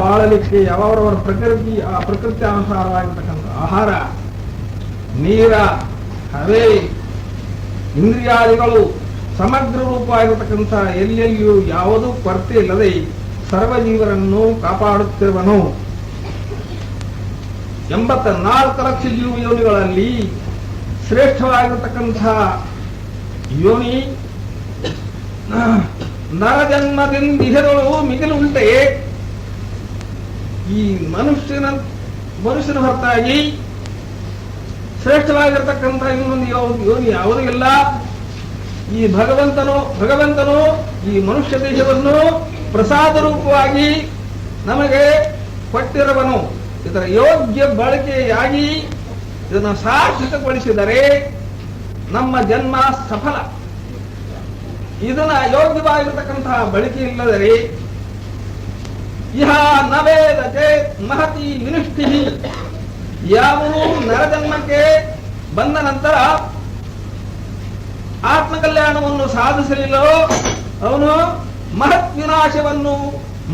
ಬಾಳಲಿಕ್ಕೆ ಅವರವರ ಪ್ರಕೃತಿ ಆ ಪ್ರಕೃತಿ ಅನುಸಾರವಾಗಿರ್ತಕ್ಕಂಥ ಆಹಾರ, ನೀರ, ಹವೆ, ಇಂದ್ರಿಯಾದಿಗಳು ಸಮಗ್ರ ರೂಪವಾಗಿರ್ತಕ್ಕಂಥ ಎಲ್ಲೆಲ್ಲಿಯೂ ಯಾವುದೂ ಕೊರತೆ ಇಲ್ಲದೆ ಸರ್ವಜೀವರನ್ನು ಕಾಪಾಡುತ್ತಿರುವನು. 84 ಲಕ್ಷ ಯೋನಿಗಳಲ್ಲಿ ಶ್ರೇಷ್ಠವಾಗಿರ್ತಕ್ಕಂಥ ಯೋನಿ ನರಜನ್ಮದಿಂದಿಹಗಳು ಮಿಗಿಲುಂಟೆ. ಈ ಮನುಷ್ಯನ ಹೊರತಾಗಿ ಶ್ರೇಷ್ಠವಾಗಿರ್ತಕ್ಕಂಥ ಇನ್ನೊಂದು ಯೋನಿ ಯಾವುದೂ ಇಲ್ಲ. ಈ ಭಗವಂತನು ಈ ಮನುಷ್ಯ ದೇಹವನ್ನು ಪ್ರಸಾದ ರೂಪವಾಗಿ ನಮಗೆ ಕೊಟ್ಟಿರುವನು. ಇದರ ಯೋಗ್ಯ ಬಳಕೆಯಾಗಿ ಇದನ್ನು ಸಾರ್ಥಕಗೊಳಿಸಿದರೆ ನಮ್ಮ ಜನ್ಮ ಸಫಲ. ಇದನ್ನ ಯೋಗ್ಯವಾಗಿರತಕ್ಕಂತಹ ಬಳಕೆ ಇಲ್ಲದರೆ ಇಹ ನವೇದ ಚೇತ್ ಮಹತಿ ವಿನಿಷ್ಠಿ. ಯಾವನು ನರಜನ್ಮಕ್ಕೆ ಬಂದ ನಂತರ ಆತ್ಮಕಲ್ಯಾಣವನ್ನು ಸಾಧಿಸಲಿಲ್ಲೋ ಅವನು ಮಹತ್ ವಿನಾಶವನ್ನು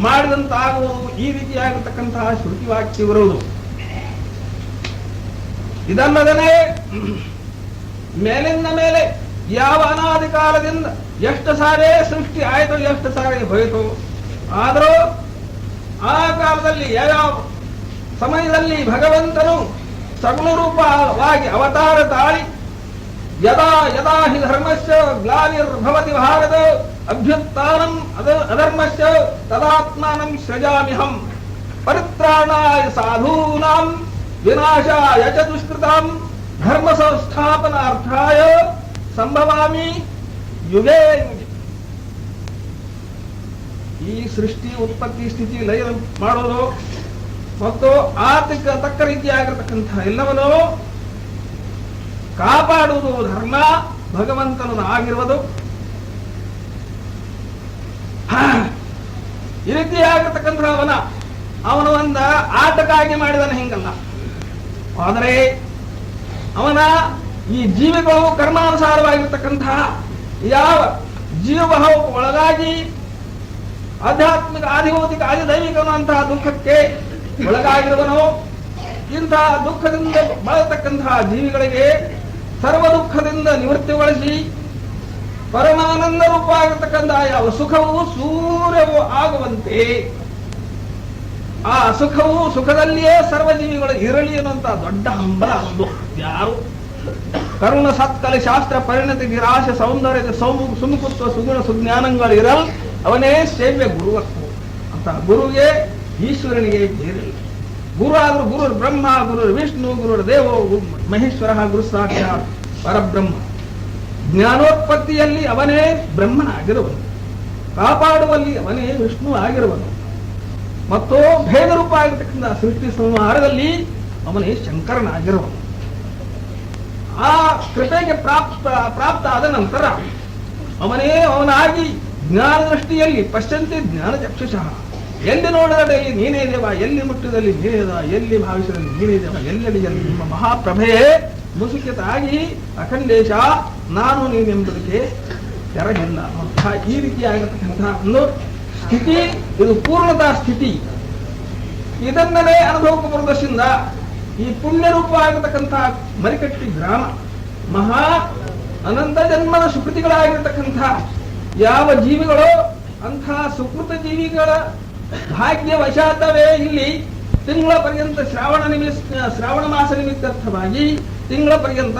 ಮಾಡಿದಂತಾಗುವುದು. ಈ ರೀತಿಯಾಗಿರ್ತಕ್ಕಂತಹ ಶ್ರುತಿ ವಾಕ್ಯ ಬರುವುದು. ಇದಲ್ಲದೇ ಮೇಲಿಂದ ಮೇಲೆ ಯಾವ ಅನಾದಿ ಕಾಲದಿಂದ ಎಷ್ಟು ಸಾರೇ ಸೃಷ್ಟಿ ಆಯಿತು, ಎಷ್ಟು ಸಾರೇ ಹೋಯಿತು, ಆದರೂ ಆ ಕಾಲದಲ್ಲಿ ಯಾವ ಸಮಯದಲ್ಲಿ ಭಗವಂತನು ಸಗುಣ ರೂಪವಾಗಿ ಅವತಾರ ತಾಳಿ ಯದಾ ಯದಾ ಹಿ ಧರ್ಮಸ್ಯ ಗ್ಲಾನಿರ್ಭವತಿ ಭಾರತ ಅಭ್ಯುತ್ಥಾನಂ ಅಧರ್ಮಸ್ಯ ತದಾತ್ಮಾನಂ ಸೃಜಾಮ್ಯಹಂ ಪರಿತ್ರಾಣಾಯ ಸಾಧೂನಾಂ ವಿನಾಶಾಯ ಚ ದುಷ್ಕೃತಾಂ ಧರ್ಮ ಸಂಸ್ಥಾಪನಾರ್ಥಾಯ ಸಂಭವಾಮಿ ಯುಗೇ ಯುಗೆ. ಈ ಸೃಷ್ಟಿ ಉತ್ಪತ್ತಿ ಸ್ಥಿತಿ ಲಯ ಮಾಡೋದು ಮತ್ತು ಆರ್ಥಿಕ ತಕ್ಕ ರೀತಿಯಾಗಿರತಕ್ಕಂತಹ ಎಲ್ಲವನ್ನೂ ಕಾಪಾಡುವುದು ಧರ್ಮ ಭಗವಂತನ ಆಗಿರುವುದು. ಈ ರೀತಿಯಾಗಿರ್ತಕ್ಕಂತಹ ಅವನ ಒಂದು ಆಟಕ್ಕಾಗಿ ಮಾಡಿದನ ಹಿಂಗಲ್ಲ. ಆದರೆ ಅವನ ಈ ಜೀವಿಗಳು ಕರ್ಮಾನುಸಾರವಾಗಿರ್ತಕ್ಕಂತಹ ಯಾವ ಜೀವಭಾವಕ್ಕೆ ಒಳಗಾಗಿ ಆಧ್ಯಾತ್ಮಿಕ ಆಧಿಭೌತಿಕ ಆದಿದೈವಿಕವಂತಹ ದುಃಖಕ್ಕೆ ಒಳಗಾಗಿರುವನು. ಇಂತಹ ದುಃಖದಿಂದ ಬಳತಕ್ಕಂತಹ ಜೀವಿಗಳಿಗೆ ಸರ್ವ ದುಃಖದಿಂದ ನಿವೃತ್ತಿಗೊಳಿಸಿ ಪರಮಾನಂದ ರೂಪವಾಗಿರ್ತಕ್ಕಂತಹ ಯಾವ ಸುಖವು ಸೂರ್ಯವು ಆಗುವಂತೆ ಆ ಸುಖದಲ್ಲಿಯೇ ಸರ್ವಜೀವಿಗಳು ಇರಲಿ ಅನ್ನುವಂತಹ ದೊಡ್ಡ ಹಂಬಲ ಒಂದು. ಯಾರು ಕರುಣ ಸತ್ಕಲ ಶಾಸ್ತ್ರ ಪರಿಣತಿ ನಿರಾಶ ಸೌಂದರ್ಯದ ಸುಮುಖತ್ವ ಸುಗುಣ ಸುಜ್ಞಾನಗಳು ಇರಲ್ ಅವನೇ ಸೇವ್ಯ ಗುರುವತ್ವ ಅಂತ. ಗುರುಗೆ ಈಶ್ವರನಿಗೆ ಬೇರಿಲ್ಲ. ಗುರು ಆದರೂ ಗುರು ಬ್ರಹ್ಮ, ಗುರು ವಿಷ್ಣು, ಗುರು ದೇವೋ ಮಹೇಶ್ವರ, ಗುರು ಸಾಕ್ಷಾತ್ ಪರಬ್ರಹ್ಮ. ಜ್ಞಾನೋತ್ಪತ್ತಿಯಲ್ಲಿ ಅವನೇ ಬ್ರಹ್ಮನಾಗಿರುವನು, ಕಾಪಾಡುವಲ್ಲಿ ಅವನೇ ವಿಷ್ಣು ಆಗಿರುವನು ಮತ್ತು ಭೇದ ರೂಪ ಆಗಿರ್ತಕ್ಕಂಥ ಸೃಷ್ಟಿ ಸಂಹಾರದಲ್ಲಿ ಅವನೇ ಶಂಕರನಾಗಿರುವನು. ಆ ಕೃಪೆಗೆ ಪ್ರಾಪ್ತ ಆದ ನಂತರ ಅವನಾಗಿ ಜ್ಞಾನ ದೃಷ್ಟಿಯಲ್ಲಿ ಪಶ್ಯಂತೆ ಜ್ಞಾನ ಚಕ್ಷುಷಃ. ಎಲ್ಲಿ ನೋಡಿದಲ್ಲಿ ನೀನೇ ದೇವ, ಎಲ್ಲಿ ಮುಟ್ಟಿದಲ್ಲಿ ನೀನೇ ದೇವ, ಎಲ್ಲಿ ಭಾವಿಸಿದಲ್ಲಿ ನೀನೇ ದೇವ, ಎಲ್ಲೆಡೆಯಲ್ಲಿ ನಿಮ್ಮ ಮಹಾಪ್ರಭೆಯೇ ಮುಸುಕಿತಾಗಿ ಅಖಂಡೇಶ ನಾನು ನೀನೆಂಬುದಕ್ಕೆ ತೆರಗಿಲ್ಲ. ಈ ರೀತಿಯಾಗಿರತಕ್ಕಂತಹ ಒಂದು ಸ್ಥಿತಿ, ಇದು ಪೂರ್ಣತಾ ಸ್ಥಿತಿ. ಇದನ್ನೇ ಅನುಭವಕ್ಕೆ ಬರುವುದರಿಂದ ಈ ಪುಣ್ಯ ರೂಪವಾಗಿರತಕ್ಕಂತಹ ಮರಿಕಟ್ಟಿ ಗ್ರಾಮ ಮಹಾ ಅನಂತ ಜನ್ಮದ ಸುಕೃತಿಗಳಾಗಿರ್ತಕ್ಕಂಥ ಯಾವ ಜೀವಿಗಳು ಅಂತಹ ಸುಕೃತ ಜೀವಿಗಳ ಭಾಗ್ಯ ವಶಾತವೇ ಇಲ್ಲಿ ತಿಂಗಳ ಪರ್ಯಂತ ಶ್ರಾವಣ ಮಾಸ ನಿಮಿತ್ತರ್ಥವಾಗಿ ತಿಂಗಳ ಪರ್ಯಂತ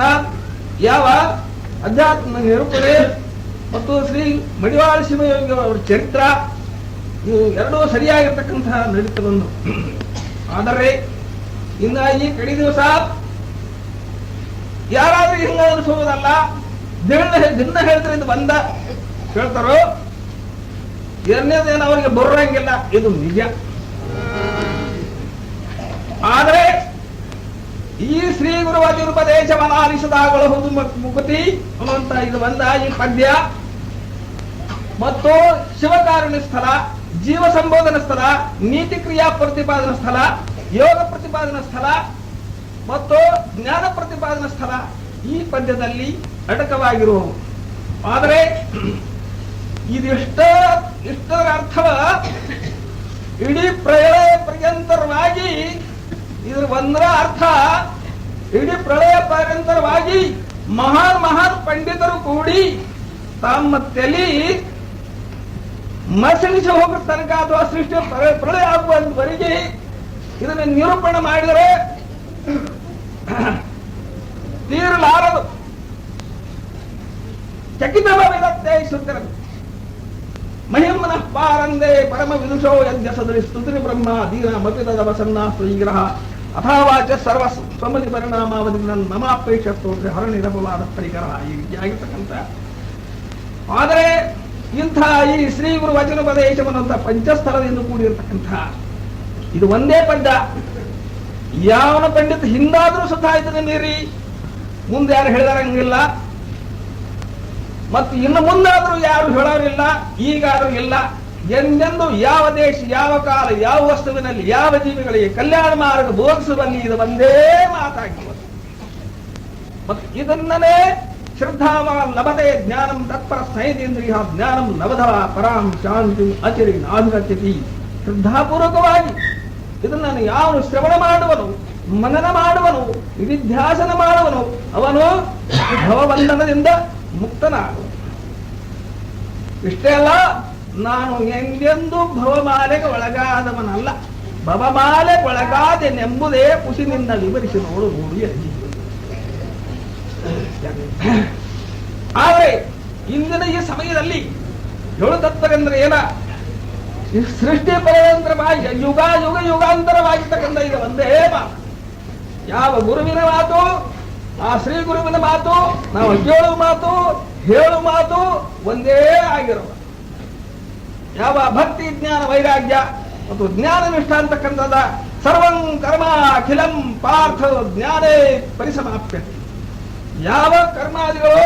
ಯಾವ ಅಧ್ಯಾತ್ಮ ನಿರೂಪಣೆ ಮತ್ತು ಶ್ರೀ ಮಡಿವಾಳ ಶಿವಯೋಗಿ ಅವರ ಚರಿತ್ರ ಇವು ಎರಡೂ ಸರಿಯಾಗಿರ್ತಕ್ಕಂತಹ ನಡೀತಾ ಬಂದು. ಆದರೆ ಇನ್ನ ಈ ಕಡಿ ದಿವಸ ಯಾರಾದ್ರೂ ಹಿಂಗ ಅನಿಸೋದಲ್ಲ, ದಿನ ಹೇಳ್ತಾರೆ ಇದು ಬಂದ ಹೇಳ್ತಾರೋ, ಎರಡನೇದೇನು ಅವರಿಗೆ ಬರೋಂಗಿಲ್ಲ, ಇದು ನಿಜ. ಆದರೆ ಈ ಶ್ರೀ ಗುರುವತಿರುಪದೇಶವನ ಆಲಿಸಿದಾಗಬಹುದು ಮುಕುತಿ ಅನ್ನುವಂತ ಇದು ಬಂದ ಈ ಪದ್ಯ ಮತ್ತು ಶಿವಕಾರುಣ್ಯ ಸ್ಥಳ, ಜೀವ ಸಂಬೋಧನ ಸ್ಥಳ, ನೀತಿ ಕ್ರಿಯಾ ಪ್ರತಿಪಾದನಾ ಸ್ಥಳ, ಯೋಗ ಪ್ರತಿಪಾದನಾ ಸ್ಥಳ ಮತ್ತು ಜ್ಞಾನ ಪ್ರತಿಪಾದನಾ ಸ್ಥಳ ಈ ಪದ್ಯದಲ್ಲಿ ಅಡಕವಾಗಿರುವವು. ಆದರೆ ಇಷ್ಟರ ಅರ್ಥವ ಇಡೀ ಪ್ರಳಯ ಪರ್ಯಂತರವಾಗಿ ಇದ್ರ ಒಂದರ ಅರ್ಥ, ಇಡೀ ಪ್ರಳಯ ಪರ್ಯಂತರವಾಗಿ ಮಹಾನ್ ಮಹಾನ್ ಪಂಡಿತರು ಕೂಡಿ ತಮ್ಮ ತಲೆ ಮಸಳಿಸಿ ಹೋಗೋ ತನಕ ಅಥವಾ ಸೃಷ್ಟಿ ಪ್ರಳಯ ಆಗುವವರೆಗೆ ಇದನ್ನು ನಿರೂಪಣೆ ಮಾಡಿದರೆ ತೀರಲಾರದು. ಚಕಿತವಿದತ್ತೆ ಸುಂದರ ಮಹಿಮನಃ ಪಾರಂದೇ ಪರಮ ವಿದುಷೋ ಯಜ್ಞ ಸದರಿ ಸ್ತುತಿ ಬ್ರಹ್ಮ ದೀನ ಮಪಿತದವಸನ್ನ ಶ್ರೀಗ್ರಹ ಅಥಾವಾಚ ಸರ್ವ ಸ್ವಮತಿ ಪರಿಣಾಮಾವಧಿ ಮಮಾಪೇಕ್ಷ ಹರಣಿರಬಲಾದ ಪರಿಕರ ಈ ರೀತಿಯಾಗಿರ್ತಕ್ಕಂಥ. ಆದರೆ ಇಂಥ ಈ ಶ್ರೀ ಗುರು ವಚನೋಪದೇಶವನ್ನುವಂತ ಪಂಚಸ್ಥಳದಿಂದ ಕೂಡಿರತಕ್ಕಂಥ ಇದು ಒಂದೇ ಪದ್ಯ. ಯಾವನ ಪಂಡಿತ ಹಿಂದಾದ್ರೂ ಸುತ್ತ ಇದನ್ನ ಮೀರಿ ಮುಂದೆ ಯಾರು ಹೇಳಿದಾರಂಗಿಲ್ಲ, ಮತ್ತು ಇನ್ನು ಮುಂದಾದ್ರೂ ಯಾರು ಹೇಳೋರಿಲ್ಲ, ಈಗಾದ್ರೂ ಇಲ್ಲ. ಎಂದೆಂದು ಯಾವ ದೇಶ, ಯಾವ ಕಾಲ, ಯಾವ ವಸ್ತುವಿನಲ್ಲಿ, ಯಾವ ಜೀವಿಗಳಿಗೆ ಕಲ್ಯಾಣ ಮಾರ್ಗ ಬೋಧಿಸುವಲ್ಲಿ ಇದು ಒಂದೇ ಮಾತಾಗಿರುವುದು. ಮತ್ತು ಇದನ್ನೇ ಶ್ರದ್ಧಾವಾನ್ ಲಭತೆ ಜ್ಞಾನಂ ತತ್ಪರ ಸ್ನೇಹಿತೇಂದ್ರಿಯ ಜ್ಞಾನಂ ಲಭದ ಪರಾಂ ಶಾಂತಿ ಅಚಿರಿ ನಾಧಿಗತ್ಯತಿ. ಶ್ರದ್ಧಾಪೂರ್ವಕವಾಗಿ ಇದನ್ನು ಯಾವನು ಶ್ರವಣ ಮಾಡುವನು, ಮನನ ಮಾಡುವನು, ನಿಧಿಧ್ಯಾಸನ ಮಾಡುವನು ಅವನು ಭವಬಂಧನದಿಂದ ಮುಕ್ತನಾಗುವ. ಇಷ್ಟೇ ಅಲ್ಲ, ನಾನು ಎಂದೆಂದೂ ಭವಮಾಲೆಗೆ ಒಳಗಾದವನಲ್ಲ, ಭವಮಾಲೆ ಒಳಗಾದೆನೆಂಬುದೇ ಕುಸಿನಿಂದ ವಿವರಿಸಿ ನೋಡು ಎಲ್ಲಿ. ಆದರೆ ಇಂದಿನ ಈ ಸಮಯದಲ್ಲಿ ಏಳು ತತ್ವರೆಂದ್ರೆ ಏನ, ಸೃಷ್ಟಿ ಪರ್ಯಂತರವಾಗಿ ಯುಗ ಯುಗ ಯುಗಾಂತರವಾಗಿರ್ತಕ್ಕಂಥ ಇದು ಒಂದೇ ಮಾತು. ಯಾವ ಗುರುವಿನ ಮಾತು, ಆ ಶ್ರೀ ಗುರುವಿನ ಮಾತು, ನಾವು ಕೇಳುವ ಮಾತು, ಹೇಳುವ ಮಾತು ಒಂದೇ ಆಗಿರುವ. ಯಾವ ಭಕ್ತಿ ಜ್ಞಾನ ವೈರಾಗ್ಯ ಮತ್ತು ಜ್ಞಾನ ನಿಷ್ಠ ಅಂತಕ್ಕಂಥದ ಸರ್ವಂ ಕರ್ಮ ಅಖಿಲಂ ಪಾರ್ಥ ಜ್ಞಾನೇ ಪರಿಸಮಾಪ್ಯತೆ. ಯಾವ ಕರ್ಮಾದಿಗಳು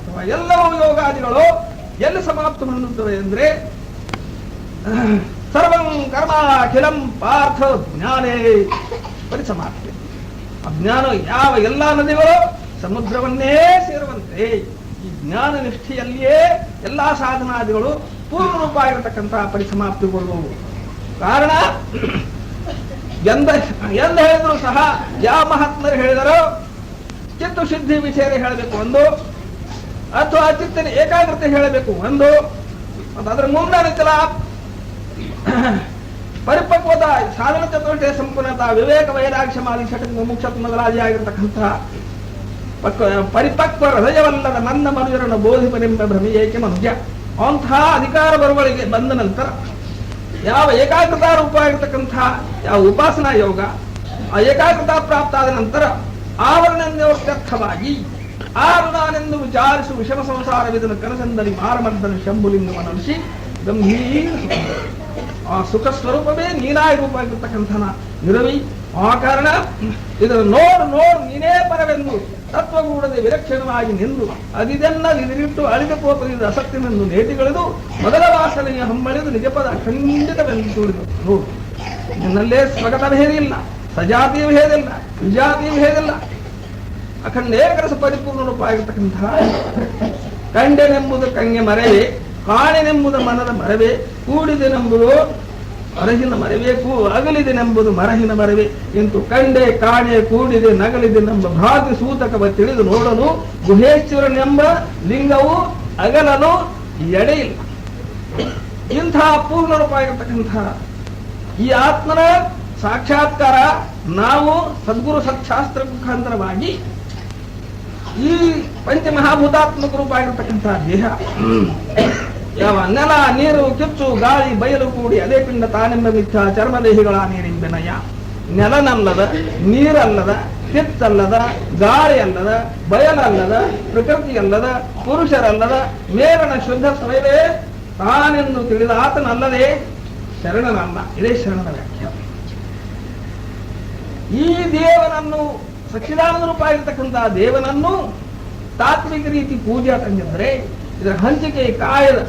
ಅಥವಾ ಎಲ್ಲವೂ ಯೋಗಾದಿಗಳು ಎಲ್ಲಿ ಸಮಾಪ್ತ ಹೊಂದುತ್ತವೆ ಅಂದ್ರೆ ಸರ್ವಂ ಕರ್ಮ ಅಖಿಲಂ ಪಾರ್ಥ ಜ್ಞಾನೇ ಪರಿಸಮಾಪ್ಯತೆ. ಅಜ್ಞಾನ ಯಾವ ಎಲ್ಲಾ ನದಿಗಳು ಸಮುದ್ರವನ್ನೇ ಸೇರುವಂತೆ ಈ ಜ್ಞಾನ ನಿಷ್ಠೆಯಲ್ಲಿಯೇ ಎಲ್ಲಾ ಸಾಧನಾದಿಗಳು ಪೂರ್ಣ ರೂಪ ಆಗಿರತಕ್ಕಂತಹ ಪರಿಸಮಾಪ್ತಿಗೊಳ್ಳುವವು. ಕಾರಣ ಎಂದ ಹೇಳಿದ್ರು ಸಹ ಯಾವ ಮಹಾತ್ಮರು ಹೇಳಿದರೋ ಚಿತ್ತ ಶುದ್ಧಿ ವಿಷಯ ಹೇಳಬೇಕು ಒಂದು, ಅಥವಾ ಚಿತ್ತನ ಏಕಾಗ್ರತೆ ಹೇಳಬೇಕು ಒಂದು, ಮತ್ತು ಅದರ ಮುಂದಾನಿತ್ತಲ ಪರಿಪಕ್ವತ ಸಾಧನ ಚತುಷ್ಟಯ ಸಂಪೂರ್ಣತ ವಿವೇಕ ವೈರಾಗ್ಯ ಮಾಲಿ ಷಟ್ ಮುಮುಕ್ಷತ್ ಮೊದಲಾದಿಯಾಗಿರ್ತಕ್ಕಂತಹ ಪರಿಪಕ್ವ ಹೃದಯವಲ್ಲದ ನನ್ನ ಮನುಜರನ್ನು ಬೋಧಿಪನೆಂಬ ಭ್ರಮೆ ಏಕೆ ಮನುಜ. ಅಂತಹ ಅಧಿಕಾರ ಬರುವಳಿಗೆ ಬಂದ ನಂತರ ಯಾವ ಏಕಾಗ್ರತಾ ರೂಪ ಆಗಿರ್ತಕ್ಕಂಥ ಯಾವ ಉಪಾಸನಾ ಯೋಗ, ಆ ಏಕಾಗ್ರತಾ ಪ್ರಾಪ್ತ ಆದ ನಂತರ ಆವರಣೆಂದರ್ಥವಾಗಿ ಆರುಣನೆಂದು ವಿಚಾರಿಸು ವಿಷಮ ಸಂಸಾರವಿದನು ಕನಸಂದಲ್ಲಿ ಮಾರಮರ್ದನ ಶಂಭುಲಿಂಗವನ್ನು ಅನಿಸಿ ಗಂಭೀರ ಆ ಸುಖ ಸ್ವರೂಪವೇ ನೀನಾಗಿ ರೂಪ ಆಗಿರ್ತಕ್ಕಂಥ ನಿರವಿ. ಆ ಕಾರಣ ಇದನ್ನು ನೋಡು ನೀನೇ ಪರವೆಂದು ತತ್ವಗೂಡದೆ ವಿಲಕ್ಷಣವಾಗಿ ನಿಂದು ಅದಿದೆಲ್ಲ ನಿರಿಟ್ಟು ಅಳಿದ ಕೋಪದಿಂದ ಅಸಕ್ತಿನೆಂದು ನೇಟಿಗಳಿದು ಮೊದಲ ವಾಸನೆಯ ಹಮ್ಮಳಿದು ನಿಜಪದ ಖಂಡಿತವೆಂದು ತಿಳಿದು ನೋಡು. ನಿನ್ನಲ್ಲೇ ಸ್ವಗತ ಭೇದ ಇಲ್ಲ, ಸಜಾತಿಯ ಭೇದ ಇಲ್ಲ, ವಿಜಾತಿಯ ಭೇದ ಇಲ್ಲ, ಅಖಂಡೇಕರಸ ಪರಿಪೂರ್ಣ ರೂಪ ಆಗಿರ್ತಕ್ಕಂತಹ ಕಂಡೆನೆಂಬುದು ಕಂಗೆ ಮರವೇ, ಕಾಣೆನೆಂಬುದು ಮನದ ಮರವೇ, ಕೂಡಿದೆನೆಂಬುದು ಅರಹಿನ ಮರವೇ, ಅಗಲಿದೆನೆಂಬುದು ಮರಹಿನ ಮರವೇ ಇಂತು ಕಂಡೆ ಕಾಣೆ ಕೂಡಿದೆ ನಗಲಿದೆನೆಂಬ ಭ್ರಾತಿ ಸೂತಕವ ತಿಳಿದು ನೋಡಲು ಗುಹೇಶ್ವರನೆಂಬ ಲಿಂಗವು ಅಗಲಲು ಎಡೆಯಿಲ್ಲ. ಇಂತಹ ಪೂರ್ಣ ರೂಪ ಆಗಿರ್ತಕ್ಕಂತಹ ಈ ಆತ್ಮನ ಸಾಕ್ಷಾತ್ಕಾರ ನಾವು ಸದ್ಗುರು ಸತ್ಶಾಸ್ತ್ರ ಮುಖಾಂತರವಾಗಿ ಈ ಪಂಚಮಹಾಭೂತಾತ್ಮಕ ರೂಪ ಆಗಿರ್ತಕ್ಕಂತಹ ದೇಹ ಯಾವ ನೆಲ ನೀರು ಕಿಚ್ಚು ಗಾಳಿ ಬಯಲು ಕೂಡಿ ಅದೇ ಪಿಂಡ ತಾನೆಂಬ ಮಿಥ್ಯ ಚರ್ಮದೇಹಿಗಳ ನೀರಿಂಬೆನಯ. ನೆಲನಲ್ಲದ, ನೀರಲ್ಲದ, ಕಿಚ್ಚಲ್ಲದ, ಗಾಳಿ ಅಲ್ಲದ, ಬಯಲಲ್ಲದ, ಪ್ರಕೃತಿ ಅಲ್ಲದ, ಪುರುಷರಲ್ಲದ ಮೇಲನ ಶುದ್ಧ ಸ್ವಯವೇ ತಾನೆಂದು ತಿಳಿದ ಆತನಲ್ಲದೆ ಶರಣನಲ್ಲ. ಇದೇ ಶರಣನ ವ್ಯಾಖ್ಯಾನ. ಈ ದೇವನನ್ನು ಸಚ್ಚಿದಾನಂದ ರೂಪ ಆಗಿರ್ತಕ್ಕಂತಹ ದೇವನನ್ನು ತಾತ್ವಿಕ ರೀತಿ ಪೂಜೆ ತಂದಿದ್ರೆ ಇದರ ಹಂಚಿಕೆ ಕಾಯದ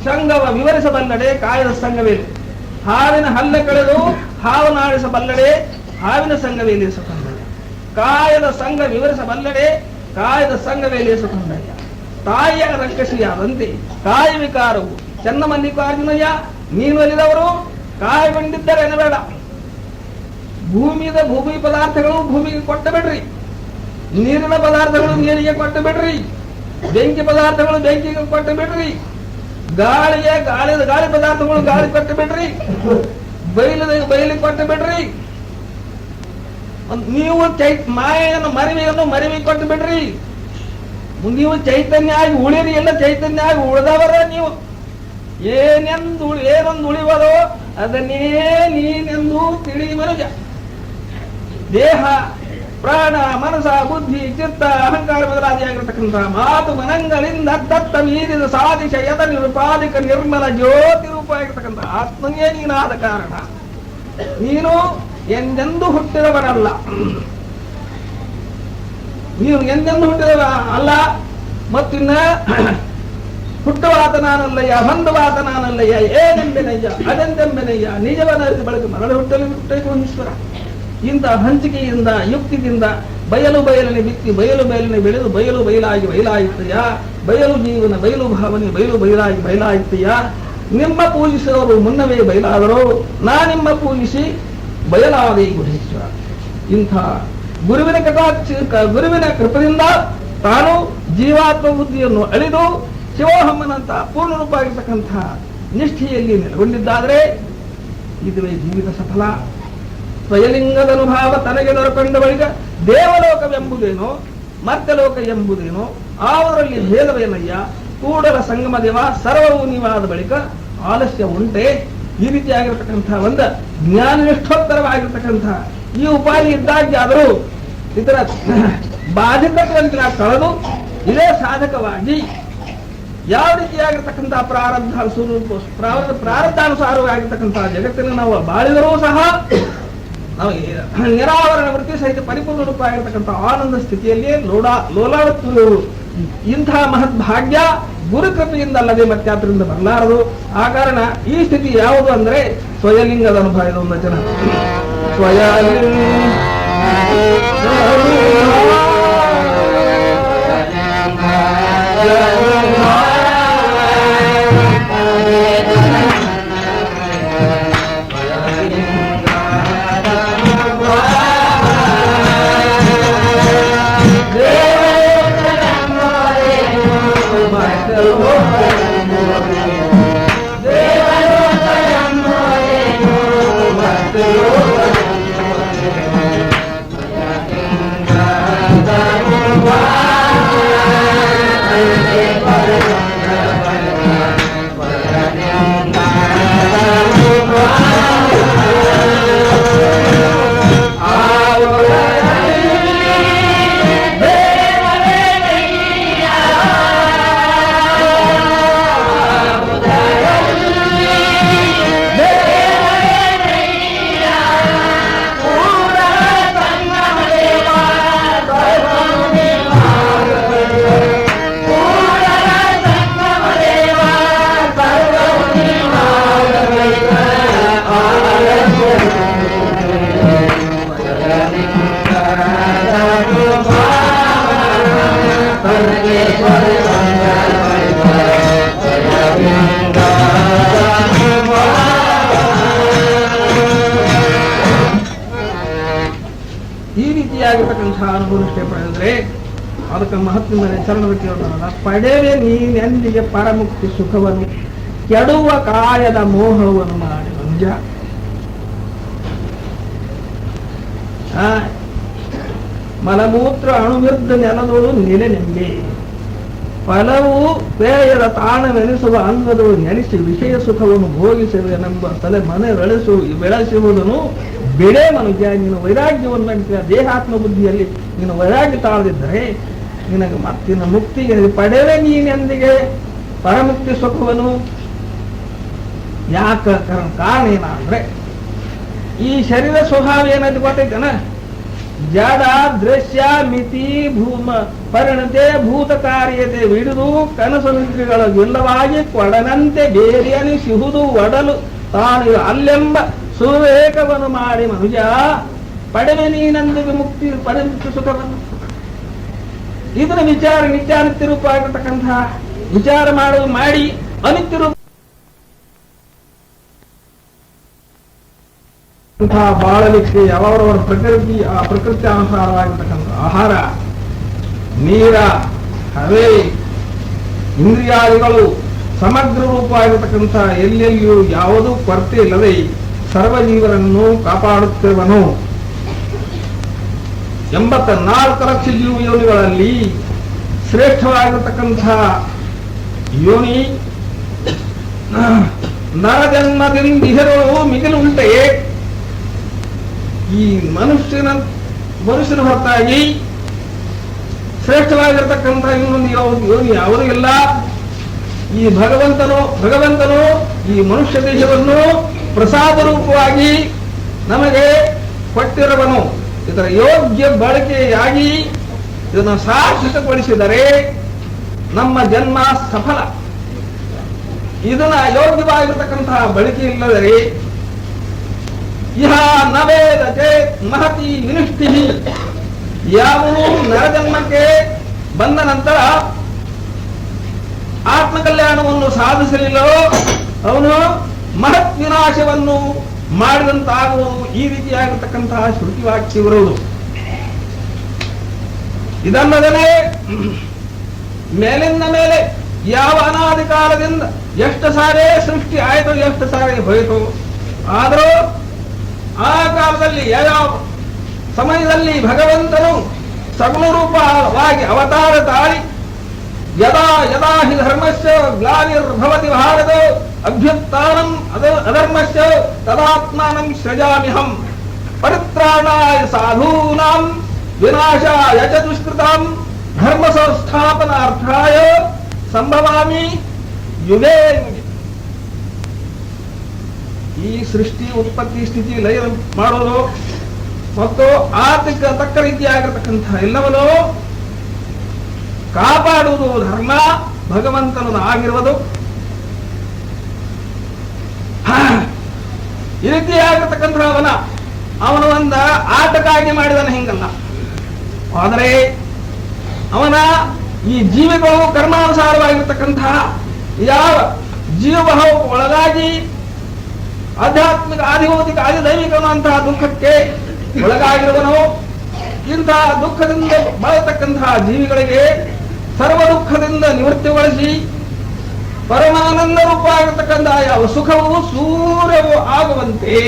ಸಂಗವ ವಿವರಿಸಬಲ್ಲಡೆ ಕಾಯದ ಸಂಘವೇಲಿ, ಹಾವಿನ ಹಲ್ಲೆ ಕಳೆದು ಹಾವನಾಡಿಸಬಲ್ಲಡೆ ಹಾವಿನ ಸಂಘವೇಲಿ ಸುಖಂಡಯ್ಯ, ಕಾಯದ ಸಂಘ ವಿವರಿಸಬಲ್ಲಡೆ ಕಾಯದ ಸಂಘವೇಲಿ ಸುಖಂಡಯ್ಯ. ತಾಯಿಯ ರಕ್ಕಸಿಯಾದಂತೆ ಕಾಯ ವಿಕಾರವು ಚನ್ನಮಲ್ಲಿಕಾರ್ಜುನಯ್ಯ ನೀನು ಒಲಿದವರು ಕಾಯಗೊಂಡಿದ್ದರೆ ಎನ್ನಬೇಡ. ಭೂಮಿ ಪದಾರ್ಥಗಳು ಭೂಮಿಗೆ ಕೊಟ್ಟು ಬಿಡ್ರಿ, ನೀರಿನ ಪದಾರ್ಥಗಳು ನೀರಿಗೆ ಕೊಟ್ಟು ಬಿಡ್ರಿ, ಬೆಂಕಿ ಪದಾರ್ಥಗಳು ಬೆಂಕಿಗೆ ಕೊಟ್ಟು ಬಿಡ್ರಿ, ಗಾಳಿ ಪದಾರ್ಥಗಳು ಗಾಳಿ ಕೊಟ್ಟು ಬಿಡ್ರಿ, ಬಯಲಿಗೆ ಕೊಟ್ಟು ಬಿಡ್ರಿ, ನೀವು ಮಾಯೆಯನ್ನು ಮರಿವಿಗೆ ಕೊಟ್ಟು ಬಿಡ್ರಿ. ನೀವು ಚೈತನ್ಯ ಆಗಿ ಉಳಿರಿ, ಎಲ್ಲ ಚೈತನ್ಯ ಆಗಿ ಉಳಿದವರ ನೀವು. ಏನೊಂದು ಉಳಿವದೋ ಅದನ್ನೇ ನೀನೆಂದು ತಿಳಿ ಮನುಜ. ದೇಹ ಪ್ರಾಣ ಮನಸ ಬುದ್ಧಿ ಚಿತ್ತ ಅಹಂಕಾರ ಬದಲಾದಿಯಾಗಿರತಕ್ಕಂಥ ಮಾತು ಮನಗಳಿಂದ ದತ್ತ ಮೀರಿದ ಸಾಧಿಸ ಯದ ನಿರುಪಾದಿಕ ನಿರ್ಮಲ ಜ್ಯೋತಿ ರೂಪ ಆಗಿರ್ತಕ್ಕಂಥ ಆತ್ಮನೇ ನೀನಾದ ಕಾರಣ ನೀನು ಎಂದೆಂದು ಹುಟ್ಟಿದವರಲ್ಲ. ನೀನು ಎಂದೆಂದು ಹುಟ್ಟಿದವ ಅಲ್ಲ. ಮತ್ತಿನ್ನ ಹುಟ್ಟುವಾತ ನಾನಲ್ಲಯ್ಯ, ಹೊಂದುವಾತ ನಾನಲ್ಲಯ್ಯ, ಏನೆಂಬೆನಯ್ಯ ಅದೆಂದೆಂಬೆನಯ್ಯ, ನಿಜವನ ಬಳಕೆ ಮರಳಿ ಹುಟ್ಟಲು ಈಶ್ವರ. ಇಂಥ ಹಂಚಿಕೆಯಿಂದ ಯುಕ್ತಿಯಿಂದ ಬಯಲನೆ ಬಿತ್ತಿ ಬಯಲನೆ ಬೆಳೆದು ಬಯಲಾಗಿ ಬಯಲಾಯಿತಯ್ಯ. ಬಯಲು ಜೀವನ ಬಯಲು ಭಾವನೆ ಬಯಲಾಗಿ ಬಯಲಾಯಿತಯ್ಯ. ನಿಮ್ಮ ಪೂಜಿಸಿದವರು ಮುನ್ನವೇ ಬಯಲಾದರು, ನಿಮ್ಮ ಪೂಜಿಸಿ ಬಯಲಾದೆ ಗುಹೇಶ್ವರ. ಇಂಥ ಗುರುವಿನ ಕೃಪದಿಂದ ತಾನು ಜೀವಾತ್ಮ ಬುದ್ಧಿಯನ್ನು ಅಳಿದು ಶಿವೋಹಮ್ಮನಂತ ಪೂರ್ಣ ರೂಪ ಆಗಿರ್ತಕ್ಕಂಥ ನಿಷ್ಠೆಯಲ್ಲಿ ನೆಲೆಗೊಂಡಿದ್ದಾದರೆ ಇದುವೇ ಜೀವಿತ ಸಫಲ. ಸ್ವಯಲಿಂಗದ ಅನುಭಾವ ತನಗೆ ದೊರಕೊಂಡ ಬಳಿಕ ದೇವಲೋಕವೆಂಬುದೇನೋ ಮರ್ತ್ಯಲೋಕ ಎಂಬುದೇನೋ ಅವರಲ್ಲಿ ಭೇದವೇನಯ್ಯ. ಕೂಡಲ ಸಂಗಮ ದೇವ ಸರ್ವವು ನೀವಾದ ಬಳಿಕ ಆಲಸ್ಯ ಉಂಟೆ. ಈ ರೀತಿಯಾಗಿರ್ತಕ್ಕಂಥ ಒಂದು ಜ್ಞಾನನಿಷ್ಠೋತ್ತರವಾಗಿರ್ತಕ್ಕಂಥ ಈ ಉಪಾಯ ಇದ್ದಾಗ್ಯಾದರೂ ಇದರ ಬಾಧಿತತ್ವಂತ ಕಳೆದು ಇದೇ ಸಾಧಕವಾಗಿ ಯಾವ ರೀತಿಯಾಗಿರ್ತಕ್ಕಂಥ ಪ್ರಾರಬ್ಧಾನುಸಾರವಾಗಿರ್ತಕ್ಕಂಥ ಜಗತ್ತಿನ ನಾವು ಬಾಳಿದರೂ ಸಹ ನಾವು ನಿರಾವರಣ ವೃತ್ತಿ ಸಹಿತ ಪರಿಪೂರ್ಣ ರೂಪ ಆಗಿರ್ತಕ್ಕಂಥ ಆನಂದ ಸ್ಥಿತಿಯಲ್ಲಿ ಲೋಲಾಡುತ್ತಿರುವುದು. ಇಂತಹ ಮಹತ್ ಭಾಗ್ಯ ಗುರು ಕೃಪೆಯಿಂದ ಅಲ್ಲದೆ ಮತ್ತೆ ಅದರಿಂದ ಬರಲಾರದು. ಆ ಕಾರಣ ಈ ಸ್ಥಿತಿ ಯಾವುದು ಅಂದ್ರೆ ಸ್ವಯಲಿಂಗದ ಅನುಭವ. ಇದು ಒಂದು ವಚನ. ಅನುಭವಿಷ್ಟೇ ಪಡೆದ್ರೆ ಅದಕ್ಕೆ ಮಹತ್ವದ ಚರಣದಲ್ಲಿ ಪಡೆವೆ ನೀನೆಂದಿಗೆ ಪರಮುಕ್ತಿ ಸುಖವನ್ನು ಕೆಡುವ ಕಾಯದ ಮೋಹವನ್ನು ಮಾಡಿ ಮಂಜ. ಮಲಮೂತ್ರ ಅಣುವಿದ್ದ ನೆಲದೋಳು ನೆಲೆ ಫಲವು ಪೇಯದ ತಾಣವೆನಿಸುವ ಅಂಗದವು ನೆನೆಸಿ ವಿಷಯ ಸುಖವನ್ನು ಭೋಗಿಸುವೆನೆಂಬ ತಲೆ ಮನೆ ಬೆಳೆಸುವುದನ್ನು ಬಿಡೆ ಮನುಜ. ನೀನು ವೈರಾಗ್ಯವನ್ನು ದೇಹಾತ್ಮ ಬುದ್ಧಿಯಲ್ಲಿ ನೀನು ವೈರಾಗ್ಯ ತಾಳದಿದ್ದರೆ ನಿನಗೆ ಮತ್ತಿನ ಮುಕ್ತಿಗೆ ಪಡೆವೆ ನೀನೆಂದಿಗೆ ಪರಮುಕ್ತಿ ಸುಖವನ್ನು. ಯಾಕ ಕಾರಣ ಏನ ಅಂದ್ರೆ ಈ ಶರೀರ ಸ್ವಭಾವ ಏನಂತ ಗೊತ್ತೈತನ, ಜಡ ದೃಶ್ಯ ಮಿತಿ ಭೂಮ ಪರಿಣತೆ ಭೂತ ಕಾರ್ಯತೆ ವಿಡಿದು ಕನಸು ನಿದ್ರೆಗಳ ಇಲ್ಲವಾಗಿ ಕೊಡನಂತೆ ಬೇರೆಯನಿಸುವುದು ಒಡಲು ತಾನು ಅಲ್ಲೆಂಬ ಸುವೇಕವನ್ನು ಮಾಡಿ ಮನುಜ ಪಡೆವೆ ನೀನಂದಿಗೆ ಮುಕ್ತಿ ಪರಮುಕ್ತಿ ಸುಖವನ್ನು. ಇದನ್ನ ವಿಚಾರ ನಿತ್ಯಾನಿತ್ಯ ರೂಪ ಆಗಿರ್ತಕ್ಕಂತಹ ವಿಚಾರ ಮಾಡಿ ಅನಿತ್ಯ ರೂಪ ಬಾಳಲಿಕ್ಕೆ ಅವರವರ ಪ್ರಕೃತಿ ಆ ಪ್ರಕೃತಿ ಅನುಸಾರವಾಗಿರ್ತಕ್ಕಂಥ ಆಹಾರ, ನೀರ, ಹವೆ, ಇಂದ್ರಿಯಾದಿಗಳು ಸಮಗ್ರ ರೂಪವಾಗಿರ್ತಕ್ಕಂಥ ಎಲ್ಲೆಲ್ಲಿಯೂ ಯಾವುದೂ ಕೊರತೆ ಇಲ್ಲದೆ ಸರ್ವಜೀವರನ್ನು ಕಾಪಾಡುತ್ತಿರುವನು. 84 ಲಕ್ಷ ಯೋನಿಗಳಲ್ಲಿ ಶ್ರೇಷ್ಠವಾಗಿರತಕ್ಕಂಥ ಯೋನಿ ನರಜನ್ಮದಿಂದಿಹರು ಮಿಗಿಲುಂಟೆ. ಈ ಮನುಷ್ಯನ ಹೊರತಾಗಿ ಶ್ರೇಷ್ಠವಾಗಿರತಕ್ಕಂಥ ಇನ್ನೊಂದು ಯೋನಿ ಯಾವುದೂ ಇಲ್ಲ. ಈ ಭಗವಂತನು ಈ ಮನುಷ್ಯ ದೇಹವನ್ನು ಪ್ರಸಾದ ರೂಪವಾಗಿ ನಮಗೆ ಕೊಟ್ಟಿರುವನು. ಇದರ ಯೋಗ್ಯ ಬಳಕೆಯಾಗಿ ಇದನ್ನು ಸಾರ್ಥಕಗೊಳಿಸಿದರೆ ನಮ್ಮ ಜನ್ಮ ಸಫಲ. ಇದನ್ನ ಯೋಗ್ಯವಾಗಿರತಕ್ಕಂತಹ ಬಳಕೆ ಇಲ್ಲದರೆ ಇಹ ನವೇದ ಚೇತ್ ಮಹತಿ ವಿನಿಷ್ಠಿ. ಯಾವನು ನರಜನ್ಮಕ್ಕೆ ಬಂದ ನಂತರ ಆತ್ಮಕಲ್ಯಾಣವನ್ನು ಸಾಧಿಸಲಿಲ್ಲವೋ ಅವನು ಮಹತ್ ವಿನಾಶವನ್ನು ಮಾಡಿದಂತಾಗುವುದು. ಈ ರೀತಿಯಾಗಿರ್ತಕ್ಕಂತಹ ಶ್ರುತಿ ವಾಕ್ಯವಿರುವುದು. ಇದಲ್ಲದೆ ಮೇಲಿಂದ ಮೇಲೆ ಯಾವ ಅನಾದಿ ಕಾಲದಿಂದ ಎಷ್ಟು ಸಾರೇ ಸೃಷ್ಟಿ ಆಯಿತು, ಎಷ್ಟು ಸಾರೇ ಹೋಯಿತು, ಆದರೂ ಆ ಕಾಲದಲ್ಲಿ ಯಾವ ಸಮಯದಲ್ಲಿ ಭಗವಂತನು ಸಗುಣ ರೂಪವಾಗಿ ಅವತಾರ ತಾಳಿ ಯದಾ ಯದಾ ಹಿ ಧರ್ಮಸ್ಯ ಗ್ಲಾನಿರ್ಭವತಿ ಭಾರತ ಅಭ್ಯುತ್ಥಾನಂ ಅಧರ್ಮಸ್ಯ ತದಾತ್ಮಾನಂ ಸೃಜಾಮ್ಯಹಂ ಪರಿತ್ರಾಣಾಯ ಸಾಧೂನಾಂ ವಿನಾಶಾಯ ಚ ದುಷ್ಕೃತಾಂ ಧರ್ಮ ಸಂಸ್ಥಾಪನಾರ್ಥಾಯ ಸಂಭವಾಮಿ ಯುಗೇ ಯುಗೆ. ಈ ಸೃಷ್ಟಿ ಉತ್ಪತ್ತಿ ಸ್ಥಿತಿ ಲಯ ಮಾಡೋದು ಮತ್ತು ಆರ್ಥಿಕ ತಕ್ಕ ರೀತಿಯಾಗಿರತಕ್ಕಂತಹ ಎಲ್ಲವನ್ನೂ ಕಾಪಾಡುವುದು ಧರ್ಮ ಭಗವಂತನ ಆಗಿರುವುದು. ಈ ರೀತಿಯಾಗಿರ್ತಕ್ಕಂತಹ ಅವನ ಒಂದ ಆಟಕ್ಕಾಗಿ ಮಾಡಿದನ ಹಿಂಗಲ್ಲ. ಆದರೆ ಅವನ ಈ ಜೀವಿಗಳು ಕರ್ಮಾನುಸಾರವಾಗಿರ್ತಕ್ಕಂತಹ ಯಾವ ಜೀವಭಾವ ಒಳಗಾಗಿ ಆಧ್ಯಾತ್ಮಿಕ ಆದಿಭೌತಿಕ ಆದಿದೈವಿಕವಂತಹ ದುಃಖಕ್ಕೆ ಒಳಗಾಗಿರುವನು. ಇಂತಹ ದುಃಖದಿಂದ ಬಳತಕ್ಕಂತಹ ಜೀವಿಗಳಿಗೆ ಸರ್ವ ದುಃಖದಿಂದ ನಿವೃತ್ತಿಗೊಳಿಸಿ ಪರಮಾನಂದ ರೂಪವಾಗಿರ್ತಕ್ಕಂತಹ ಯಾವ ಸುಖವು ಸೂರ್ಯವು ಆಗುವಂತೆ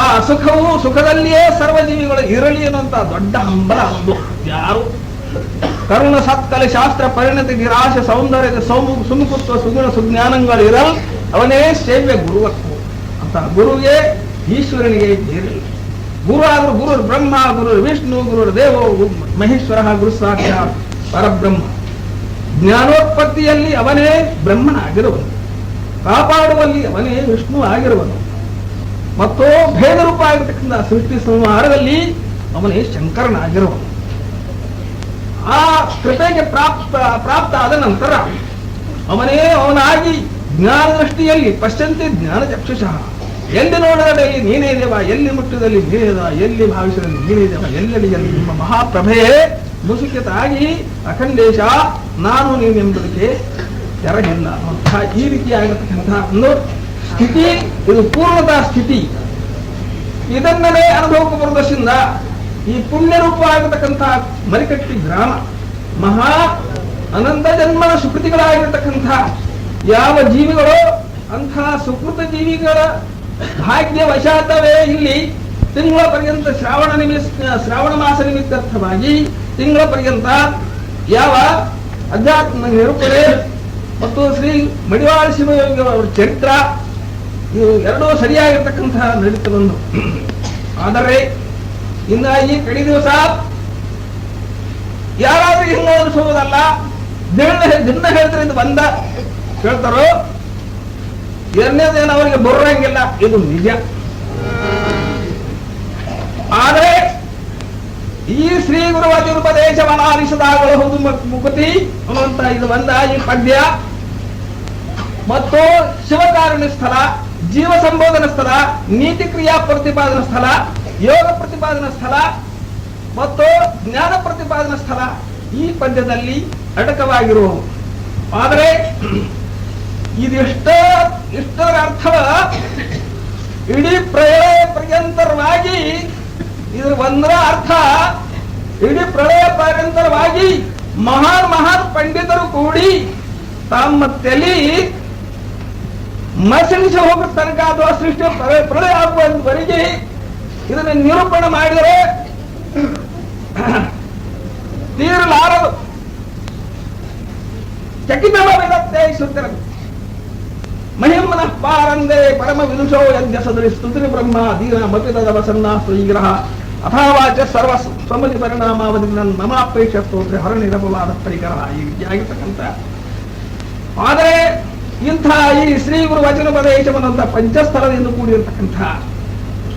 ಆ ಸುಖದಲ್ಲಿಯೇ ಸರ್ವಜೀವಿಗಳು ಇರಲಿ ಅನ್ನುವಂತಹ ದೊಡ್ಡ ಹಂಬಲ ಒಂದು. ಯಾರು ಕರುಣ ಸತ್ಕಲ ಶಾಸ್ತ್ರ ಪರಿಣತಿ ನಿರಾಶ ಸೌಂದರ್ಯದ ಸುಮುಖತ್ವ ಸುಗುಣ ಸುಜ್ಞಾನಗಳು ಇರಲ್ ಅವನೇ ಸೇವ್ಯ ಗುರುವತ್ವ ಅಂತ. ಗುರುವಿಗೆ ಈಶ್ವರನಿಗೆ ಬೇರಿಲ್ಲ. ಗುರು ಆದರೂ ಗುರು ಬ್ರಹ್ಮ, ಗುರು ವಿಷ್ಣು, ಗುರು ದೇವೋ ಮಹೇಶ್ವರ, ಗುರು ಸಾಕ್ಷಾತ್ ಪರಬ್ರಹ್ಮ. ಜ್ಞಾನೋತ್ಪತ್ತಿಯಲ್ಲಿ ಅವನೇ ಬ್ರಹ್ಮನಾಗಿರುವನು, ಕಾಪಾಡುವಲ್ಲಿ ಅವನೇ ವಿಷ್ಣು ಆಗಿರುವನು ಮತ್ತು ಭೇದ ರೂಪ ಆಗಿರ್ತಕ್ಕಂಥ ಸೃಷ್ಟಿ ಸಂಹಾರದಲ್ಲಿ ಅವನೇ ಶಂಕರನಾಗಿರುವನು. ಆ ಕೃಪೆಗೆ ಪ್ರಾಪ್ತ ಆದ ನಂತರ ಅವನಾಗಿ ಜ್ಞಾನ ದೃಷ್ಟಿಯಲ್ಲಿ ಪಶ್ಯಂತೆ ಜ್ಞಾನ ಚಕ್ಷುಷಃ. ಎಲ್ಲಿ ನೋಡಿದಲ್ಲಿ ನೀನೇ ದೇವ, ಎಲ್ಲಿ ಮುಟ್ಟಿದಲ್ಲಿ ನೀನೇ ದೇವ, ಎಲ್ಲಿ ಭಾವಿಸಿದಲ್ಲಿ ನೀನೇ ದೇವ, ಎಲ್ಲೆಡೆಯಲ್ಲಿ ನಿಮ್ಮ ಮಹಾಪ್ರಭೆಯೇ ಮುಸುಕಿತಾಗಿ ಅಖಂಡೇಶ ನಾನು ನೀನೆಂಬುದಕ್ಕೆ ತೆರಗಿಲ್ಲ ಅನ್ನುವಂತಹ ಈ ರೀತಿಯಾಗಿರ್ತಕ್ಕಂತಹ ಒಂದು ಸ್ಥಿತಿ, ಇದು ಪೂರ್ಣತಾ ಸ್ಥಿತಿ. ಇದನ್ನೇ ಅನುಭವಕ್ಕೆ ಬರುವುದರಿಂದ ಈ ಪುಣ್ಯ ರೂಪವಾಗಿರ್ತಕ್ಕಂತಹ ಮರಿಕಟ್ಟಿ ಗ್ರಾಮ ಮಹಾ ಅನಂತ ಜನ್ಮದ ಸುಕೃತಿಗಳಾಗಿರ್ತಕ್ಕಂತಹ ಯಾವ ಜೀವಿಗಳು ಅಂತಹ ಸುಕೃತ ಜೀವಿಗಳ ಭಾಗ್ಯ ವಶಾತವೇ ಇಲ್ಲಿ ತಿಂಗಳ ಪರ್ಯಂತ ಶ್ರಾವಣ ಮಾಸ ನಿಮಿತ್ತರ್ಥವಾಗಿ ತಿಂಗಳ ಪರ್ಯಂತ ಯಾವ ಅಧ್ಯಾತ್ಮ ನಿರೂಪಣೆ ಮತ್ತು ಶ್ರೀ ಮಡಿವಾಳ ಶಿವಯೋಗಿ ಅವರ ಚರಿತ್ರ ಇವು ಎರಡೂ ಸರಿಯಾಗಿರ್ತಕ್ಕಂತಹ ನಡೀತಾ ಬಂದು. ಆದರೆ ಇನ್ನ ಈ ಕಡಿ ದಿವಸ ಯಾರಾದ್ರೂ ಹಿಂಗ ಅನಿಸೋದಲ್ಲ, ದಿನ ಹೇಳ್ತಾರೆ ಬಂದ ಹೇಳ್ತಾರೋ. ಎರಡನೇದೇನು ಅವರಿಗೆ ಬರೋಂಗಿಲ್ಲ, ಇದು ನಿಜ. ಆದರೆ ಈ ಶ್ರೀ ಗುರುವತಿರುಪದೇಶವನ ಆಲಿಸಿದಾಗಬಹುದು ಮುಕುತಿ ಅನ್ನುವಂತ ಇದು ಬಂದ ಈ ಪದ್ಯ ಮತ್ತು ಶಿವಕಾರುಣ್ಯ ಸ್ಥಳ, ಜೀವ ಸಂಬೋಧನ ಸ್ಥಳ, ನೀತಿ ಕ್ರಿಯಾ ಪ್ರತಿಪಾದನಾ ಸ್ಥಳ, ಯೋಗ ಪ್ರತಿಪಾದನಾ ಸ್ಥಳ, ಮತ್ತು ಜ್ಞಾನ ಪ್ರತಿಪಾದನಾ ಸ್ಥಳ ಈ ಪದ್ಯದಲ್ಲಿ ಅಡಕವಾಗಿರುವ. ಆದರೆ ಇಷ್ಟರ ಅರ್ಥವ ಇಡೀ ಪ್ರಳಯ ಪರ್ಯಂತರವಾಗಿ ಇದ್ರ ಒಂದರ ಅರ್ಥ ಇಡೀ ಪ್ರಳಯ ಪರ್ಯಂತರವಾಗಿ ಮಹಾನ್ ಪಂಡಿತರು ಕೂಡಿ ತಮ್ಮ ತಲೆ ಮಸಣಿಸಿ ಹೋಗೋ ತನಕ ಅಥವಾ ಸೃಷ್ಟಿ ಪ್ರಳಯ ಆಗುವವರೆಗೆ ಇದನ್ನು ನಿರೂಪಣೆ ಮಾಡಿದರೆ ತೀರಲಾರದು. ಚಕಿತವಿದತ್ತೆ ಸುತ್ತಿರ ಮಹಿಮನಃ ಪಾರಂದೇ ಪರಮ ವಿದುಷೋ ಯಜ್ಞ ಸದರಿ ಸ್ತುತಿ ಬ್ರಹ್ಮ ದೀನ ಮಪಿತದವ ಸನ್ನಾಸ್ತು ವಿಗ್ರಹ ಅಥಾವಾಚ ಸರ್ವ ಸಮಧಿ ಪರಿಣಾಮಾವಧಿ ಮಮಾಪೇಕ್ಷ ಸ್ತೋತ್ರ ಹರ ನಿರಪವಾದ ಪರಿಕರ ಈ ರೀತಿಯಾಗಿರ್ತಕ್ಕಂಥ. ಆದರೆ ಇಂಥ ಈ ಶ್ರೀ ಗುರು ವಚನ ಪ್ರದೇಶವನ್ನಂತ ಪಂಚಸ್ಥಳದಿಂದ ಕೂಡಿರತಕ್ಕಂಥ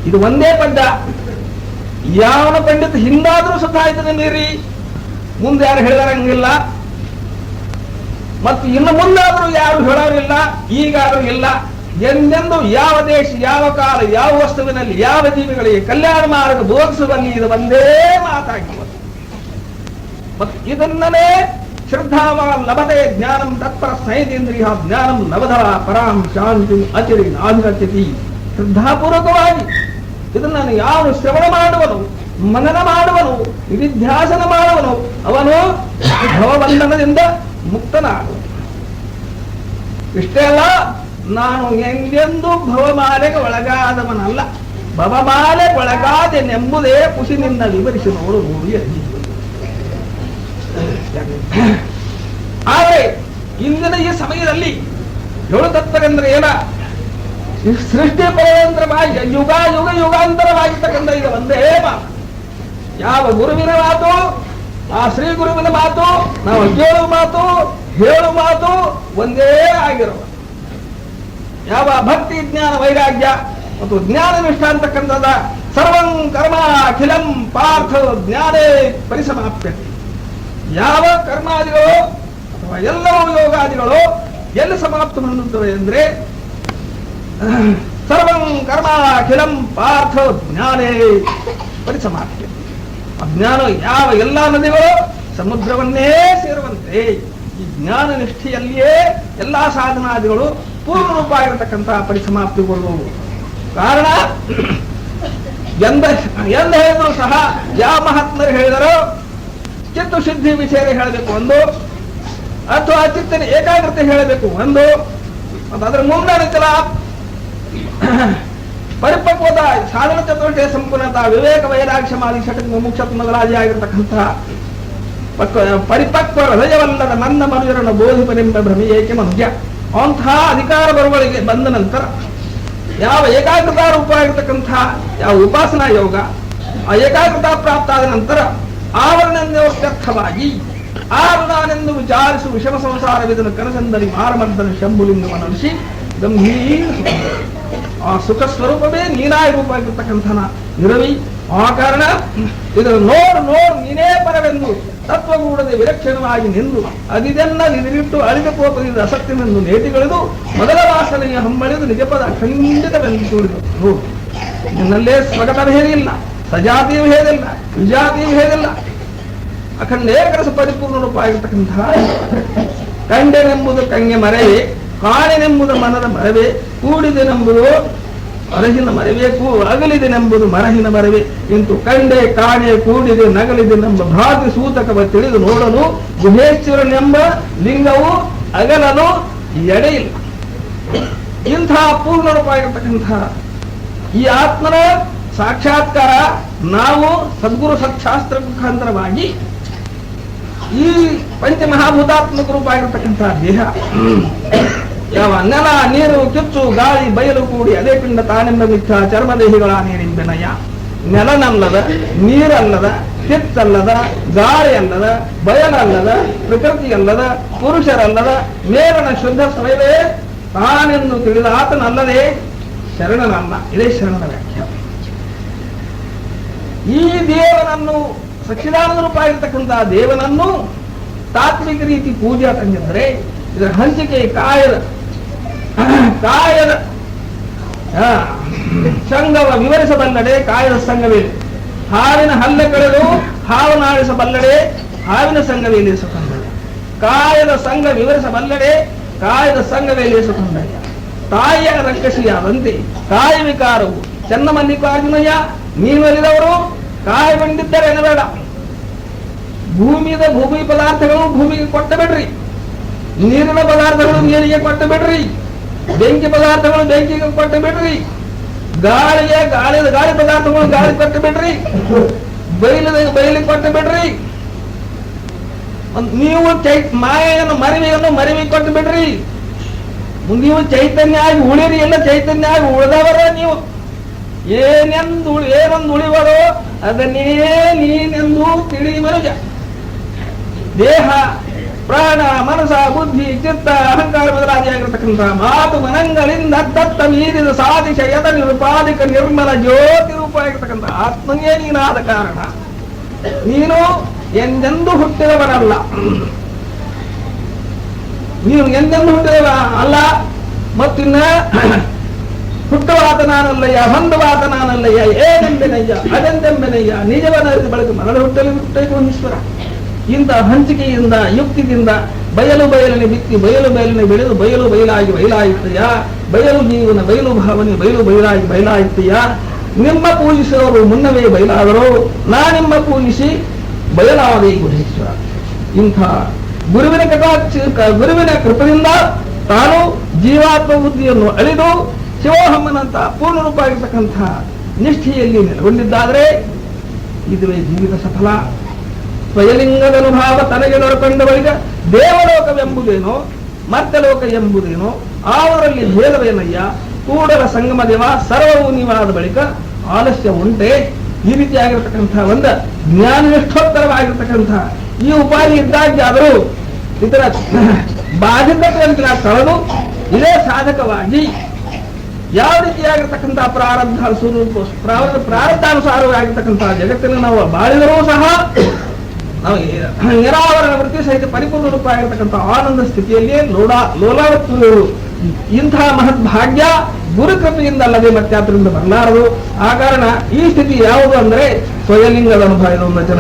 ಇದು ಒಂದೇ ಪದ್ಯ. ಯಾವ ಪಂಡಿತ ಹಿಂದಾದ್ರೂ ಸುತ್ತ ಇದನ್ನ ಮೀರಿ ಮುಂದೆ ಯಾರು ಹೇಳಿದಾರಂಗಿಲ್ಲ, ಮತ್ತು ಇನ್ನು ಮುಂದಾದ್ರೂ ಯಾರು ಹೇಳೋರಿಲ್ಲ, ಈಗಾದ್ರೂ ಇಲ್ಲ. ಎಂದೆಂದು ಯಾವ ದೇಶ, ಯಾವ ಕಾಲ, ಯಾವ ವಸ್ತುವಿನಲ್ಲಿ, ಯಾವ ಜೀವಿಗಳಿಗೆ ಕಲ್ಯಾಣ ಮಾರ್ಗ ಬೋಧಿಸುವಲ್ಲಿ ಇದು ಒಂದೇ ಮಾತಾಗಿರುವುದು. ಮತ್ತು ಇದನ್ನೇ ಶ್ರದ್ಧಾವಾನ್ ಲಭತೆ ಜ್ಞಾನಂ ತತ್ಪರ ಸ್ನೇಹಿತೇಂದ್ರಿಯ ಜ್ಞಾನಂ ನವಧ ಪರಾಂ ಶಾಂತಿ ಅಚಿರಿ ನಾಧಿರಚ್ಯತಿ. ಶ್ರದ್ಧಾಪೂರ್ವಕವಾಗಿ ಇದನ್ನು ಯಾರು ಶ್ರವಣ ಮಾಡುವನು, ಮನನ ಮಾಡುವನು, ನಿಧಿಧ್ಯಾಸನ ಮಾಡುವನು ಅವನು ಭವಬಂಧನದಿಂದ ಮುಕ್ತನಾಗುವ. ಇಷ್ಟೇ ಅಲ್ಲ, ನಾನು ಎಂದೆಂದೂ ಭವಮಾಲೆಗೆ ಒಳಗಾದವನಲ್ಲ, ಭವಮಾಲೆ ಒಳಗಾದೆನೆಂಬುದೇ ಖುಷಿನಿಂದ ವಿವರಿಸಿ ನೋಡು ಅರ್ಜಿ. ಆದರೆ ಇಂದಿನ ಈ ಸಮಯದಲ್ಲಿ ಏಳು ತತ್ವರೆಂದ್ರೆ ಏನ, ಸೃಷ್ಟಿ ಪರ್ಯಂತರವಾಗಿ ಯುಗಾಂತರವಾಗಿರ್ತಕ್ಕಂಥ ಇದು ಒಂದೇ ಮಾತು. ಯಾವ ಗುರುವಿನ ಮಾತು, ಆ ಶ್ರೀ ಗುರುವಿನ ಮಾತು, ನಾವು ಕೇಳುವ ಮಾತು, ಹೇಳುವ ಮಾತು ಒಂದೇ ಆಗಿರುವ. ಯಾವ ಭಕ್ತಿ ಜ್ಞಾನ ವೈರಾಗ್ಯ ಮತ್ತು ಜ್ಞಾನ ನಿಷ್ಠ ಅಂತಕ್ಕಂಥದ ಸರ್ವಂ ಕರ್ಮ ಅಖಿಲಂ ಪಾರ್ಥ ಜ್ಞಾನೇ ಪರಿಸಮಾಪ್ಯತೆ. ಯಾವ ಕರ್ಮಾದಿಗಳು ಅಥವಾ ಎಲ್ಲವೂ ಯೋಗಾದಿಗಳು ಎಲ್ಲಿ ಸಮಾಪ್ತ ಹೊಂದುತ್ತವೆ ಅಂದ್ರೆ ಸರ್ವಂ ಕರ್ಮ ಅಖಿಲಂ ಪಾರ್ಥ ಜ್ಞಾನೇ ಪರಿಸಮಾಪ್ಯತೆ. ಅಜ್ಞಾನ ಯಾವ ಎಲ್ಲಾ ನದಿಗಳು ಸಮುದ್ರವನ್ನೇ ಸೇರುವಂತೆ ಈ ಜ್ಞಾನ ನಿಷ್ಠೆಯಲ್ಲಿಯೇ ಎಲ್ಲಾ ಸಾಧನಾದಿಗಳು ಪೂರ್ಣ ರೂಪ ಆಗಿರತಕ್ಕಂತಹ ಪರಿಸಮಾಪ್ತಿಗೊಳ್ಳುವು. ಕಾರಣ ಎಂದ ಹೇಳಿದ್ರು ಸಹ ಯಾವ ಮಹಾತ್ಮರು ಹೇಳಿದರು ಚಿತ್ತ ಶುದ್ಧಿ ವಿಷಯ ಹೇಳಬೇಕು ಒಂದು, ಅಥವಾ ಚಿತ್ತನ ಏಕಾಗ್ರತೆ ಹೇಳಬೇಕು ಒಂದು, ಮತ್ತು ಅದರ ಮುಂದಾನಿತಲ ಪರಿಪಕ್ವದ ಸಾಧನ ಚತುಷ್ಟಯ ಸಂಪೂರ್ಣತ ವಿವೇಕ ವೈರಾಗ್ಯ ಮಾಲಿ ಷಟ್ ಮುಮುಕ್ಷತ್ವ ಮೊದಲಾದಿ ಆಗಿರತಕ್ಕಂತಹ ಪರಿಪಕ್ವ ಹೃದಯವಲ್ಲದ ನನ್ನ ಮನುಜರನ್ನು ಬೋಧಿಪನೆಂಬ ಭ್ರಮೆ ಏಕೆ ಮನುಜ. ಅಂತಹ ಅಧಿಕಾರ ಬರುವಳಿಗೆ ಬಂದ ನಂತರ ಯಾವ ಏಕಾಗ್ರತಾ ರೂಪ ಆಗಿರ್ತಕ್ಕಂಥ ಯಾವ ಉಪಾಸನಾ ಯೋಗ, ಆ ಏಕಾಗ್ರತಾ ಪ್ರಾಪ್ತ ಆದ ನಂತರ ಆವರಣೆಂದರ್ಥವಾಗಿ ಆವರಣನೆಂದು ವಿಚಾರಿಸು ವಿಷಮ ಸಂಸಾರವಿದನು ಕನಸಂದರಿ ಮಾರಮರ್ದನ ಶಂಭುಲಿಂಗವನ್ನು ಅನಿಸಿ ಗಂಭೀರ ಆ ಸುಖ ಸ್ವರೂಪವೇ ನೀನಾಯ ರೂಪ ಆಗಿರ್ತಕ್ಕಂಥ ನಿರವಿ. ಆ ಕಾರಣ ಇದನ್ನು ನೋಡು ನೀನೇ ಪರವೆಂದು ತತ್ವಗೂಡದೆ ವಿಲಕ್ಷಣವಾಗಿ ನಿಂದು ಅದಿದೆಲ್ಲ ನಿನಗಿಟ್ಟು ಅಳಿದ ಕೋಪದಿಂದ ಅಸಕ್ತಿನೆಂದು ನೇಟಿಗಳಿದು ಮೊದಲ ವಾಸನೆಯ ಹಂಬಳಿದು ನಿಜಪದ ಖಂಡಿತವೆಂದು ತಿಳಿದು ನೋಡು. ನಿನ್ನಲ್ಲೇ ಸ್ವಗತ ಭೇದ ಇಲ್ಲ, ಸಜಾತಿಯ ಭೇದ ಇಲ್ಲ, ವಿಜಾತಿಯ ಭೇದ ಇಲ್ಲ, ಅಖಂಡೇಕರಸ ಪರಿಪೂರ್ಣ ರೂಪ ಆಗಿರ್ತಕ್ಕಂತಹ ಕಂಡೆನೆಂಬುದು ಕಂಗೆ ಮರವೇ, ಕಾಣೆನೆಂಬುದು ಮನದ ಮರವೇ, ಕೂಡಿದೆನೆಂಬುದು ಅರಹಿನ ಮರವೇ, ಅಗಲಿದೆನೆಂಬುದು ಮರಹಿನ ಮರವೇ. ಇಂತು ಕಂಡೆ ಕಾಣೆ ಕೂಡಿದೆ ನಗಲಿದೆನೆಂಬ ಭ್ರಾತಿ ಸೂತಕವ ತಿಳಿದು ನೋಡಲು ಗುಹೇಶ್ವರನೆಂಬ ಲಿಂಗವು ಅಗಲಲು ಎಡೆಯಿಲ್ಲ. ಇಂತಹ ಪೂರ್ಣ ರೂಪ ಆಗಿರ್ತಕ್ಕಂತಹ ಈ ಆತ್ಮನ ಸಾಕ್ಷಾತ್ಕಾರ ನಾವು ಸದ್ಗುರು ಸತ್ಶಾಸ್ತ್ರ ಮುಖಾಂತರವಾಗಿ ಈ ಪಂಚಮಹಾಭೂತಾತ್ಮಕ ರೂಪ ಆಗಿರ್ತಕ್ಕಂತಹ ದೇಹ ಯಾವ ನೆಲ ನೀರು ಕಿಚ್ಚು ಗಾಳಿ ಬಯಲು ಕೂಡಿ ಅದೇ ಪಿಂಡ ತಾನೆಂಬ ಮಿಥ್ಯ ಚರ್ಮದೇಹಿಗಳ ನೀರಿನ ನೆಲನಲ್ಲದ, ನೀರಲ್ಲದ, ಕಿಚ್ಚಲ್ಲದ, ಗಾಳಿ ಅಲ್ಲದ, ಬಯಲಲ್ಲದ, ಪ್ರಕೃತಿ ಅಲ್ಲದ, ಪುರುಷರಲ್ಲದ ಮೇಲನ ಶುದ್ಧ ಸ್ವಯವೇ ತಾನೆಂದು ತಿಳಿದ ಆತನಲ್ಲದೆ ಶರಣನಲ್ಲ. ಇದೇ ಶರಣನ ವ್ಯಾಖ್ಯಾನ. ಈ ದೇವನನ್ನು ಸಚ್ಚಿದಾನಂದ ರೂಪ ಆಗಿರ್ತಕ್ಕಂತಹ ದೇವನನ್ನು ತಾತ್ವಿಕ ರೀತಿ ಪೂಜೆ ತಂದಿದ್ರೆ ಇದರ ಹಂಚಿಕೆ ಕಾಯದ ಸಂಘವ ವಿವರಿಸಬಲ್ಲಡೆ ಕಾಯದ ಸಂಘವಿದೆ. ಹಾವಿನ ಹಲ್ಲೆ ಕಳೆದು ಹಾವನಾಡಿಸಬಲ್ಲಡೆ, ಹಾವಿನ ಸಂಘವೇಲಿಸಕೊಂಡಳೆ. ಕಾಯದ ಸಂಘ ವಿವರಿಸಬಲ್ಲಡೆ, ಕಾಯದ ಸಂಘವೇಲಿಸಕೊಂಡಯ್ಯ. ತಾಯಿಯ ರಕ್ಕಸಿಯಾದಂತೆ ಕಾಯ ವಿಕಾರವು ಚೆನ್ನಮಲ್ಲಿಕಾರ್ಜುನಯ್ಯ ನೀವರಿದವರು ಕಾಯ ಬಂದಿದ್ದರೆ ಎನ್ನಬೇಡ. ಭೂಮಿ ಪದಾರ್ಥಗಳು ಭೂಮಿಗೆ ಕೊಟ್ಟ ಬಿಡ್ರಿ, ನೀರಿನ ಪದಾರ್ಥಗಳು ನೀರಿಗೆ ಕೊಟ್ಟು ಬಿಡ್ರಿ, ಬೆಂಕಿ ಪದಾರ್ಥಗಳು ಬೆಂಕಿಗೆ ಕೊಟ್ಟು ಬಿಡ್ರಿ, ಗಾಳಿ ಪದಾರ್ಥಗಳು ಗಾಳಿ ಕೊಟ್ಟು ಬಿಡ್ರಿ, ಬಯಲಿಗೆ ಕೊಟ್ಟು ಬಿಡ್ರಿ. ನೀವು ಮಾಯೆಯನ್ನು ಮರಿವಿಗೆ ಕೊಟ್ಟು ಬಿಡ್ರಿ. ನೀವು ಚೈತನ್ಯ ಆಗಿ ಉಳಿರಿ, ಎಲ್ಲ ಚೈತನ್ಯ ಆಗಿ ಉಳಿದವರ ನೀವು. ಏನೊಂದು ಉಳಿವರೋ ಅದನ್ನೇ ನೀನೆಂದು ತಿಳಿ ಮನುಜ. ದೇಹ ಪ್ರಾಣ ಮನಸ ಬುದ್ಧಿ ಚಿತ್ತ ಅಹಂಕಾರ ಬದಲಾಗಿರತಕ್ಕಂಥ ಮಾತು ಮನಗಳಿಂದ ದತ್ತ ಮೀರಿದ ಸಾಧಿಸ ಯದ ನಿರುಪಾಧಿಕ ನಿರ್ಮಲ ಜ್ಯೋತಿ ರೂಪ ಆಗಿರ್ತಕ್ಕಂಥ ಆತ್ಮನೇ ನೀನಾದ ಕಾರಣ ನೀನು ಎಂದೆಂದು ಹುಟ್ಟಿದವನಲ್ಲ. ನೀನು ಎಂದೆಂದು ಹುಟ್ಟಿದವ ಅಲ್ಲ. ಮತ್ತಿನ್ನ ಹುಟ್ಟುವಾತ ನಾನಲ್ಲಯ್ಯ, ಹೊಂದುವಾತ ನಾನಲ್ಲಯ್ಯ, ಏನೆಂಬೆನಯ್ಯ ಅದೆಂದೆಂಬೆನಯ್ಯ, ನಿಜವನ ಬಳಕೆ ಮರಳ ಹುಟ್ಟಲು ಈಶ್ವರ. ಇಂಥ ಹಂಚಿಕೆಯಿಂದ ಯುಕ್ತಿಯಿಂದ ಬಯಲನೆ ಬಿತ್ತಿ ಬಯಲನೆ ಬೆಳೆದು ಬಯಲಾಯಿತಯ್ಯ. ಬಯಲು ಜೀವನ ಬಯಲು ಭಾವನೆ ಬಯಲಾಯಿತಯ್ಯ. ನಿಮ್ಮ ಪೂಜಿಸಿದವರು ಮುನ್ನವೇ ಬಯಲಾದರು, ನಾನಿಮ್ಮ ಪೂಜಿಸಿ ಬಯಲಾದೆ ಗುರುಶ್ವರ. ಇಂಥ ಗುರುವಿನ ಕೃಪದಿಂದ ತಾನು ಜೀವಾತ್ಮ ಬುದ್ಧಿಯನ್ನು ಅಳಿದು ಶಿವೋಹಮ್ಮನಂತ ಪೂರ್ಣ ರೂಪ ಆಗಿರ್ತಕ್ಕಂಥ ನಿಷ್ಠೆಯಲ್ಲಿ ನೆಲೆಗೊಂಡಿದ್ದಾದರೆ ಇದುವೇ ಜೀವಿತ ಸಫಲ. ಸ್ವಯಲಿಂಗದ ಅನುಭಾವ ತನಗೆ ದೊರಕೊಂಡ ಬಳಿಕ ದೇವಲೋಕವೆಂಬುದೇನೋ ಮರ್ತ್ಯಲೋಕ ಎಂಬುದೇನೋ ಅವರಲ್ಲಿ ಭೇದವೇನಯ್ಯ. ಕೂಡಲ ಸಂಗಮ ದೇವ ಸರ್ವವು ನೀವಾದ ಬಳಿಕ ಆಲಸ್ಯ ಉಂಟೆ. ಈ ರೀತಿಯಾಗಿರ್ತಕ್ಕಂಥ ಒಂದು ಜ್ಞಾನನಿಷ್ಠೋತ್ತರವಾಗಿರ್ತಕ್ಕಂಥ ಈ ಉಪಾಧಿ ಇದ್ದಾಗ್ಯಾದರೂ ಇದರ ಬಾಧ್ಯತೆಯನ್ನು ಕಳೆದು ಇದೇ ಸಾಧಕವಾಗಿ ಯಾವ ರೀತಿಯಾಗಿರ್ತಕ್ಕಂಥ ಪ್ರಾರಬ್ಧಾನುಸಾರವಾಗಿರ್ತಕ್ಕಂಥ ಜಗತ್ತಿನ ನಾವು ಬಾಳಿದರೂ ಸಹ ನಾವು ನಿರಾವರಣ ವೃತ್ತಿ ಸಹಿತ ಪರಿಪೂರ್ಣ ರೂಪ ಆಗಿರ್ತಕ್ಕಂಥ ಆನಂದ ಸ್ಥಿತಿಯಲ್ಲಿ ಲೋಲಾಡುತ್ತಿರುವುದು ಇಂತಹ ಮಹತ್ ಭಾಗ್ಯ ಗುರು ಕೃಪೆಯಿಂದ ಅಲ್ಲದೆ ಮತ್ತೆ ಅದರಿಂದ ಬರಲಾರದು. ಆ ಕಾರಣ ಈ ಸ್ಥಿತಿ ಯಾವುದು ಅಂದರೆ ಸ್ವಯಲಿಂಗದ ಅನುಭವ. ಇದು ಒಂದು ವಚನ.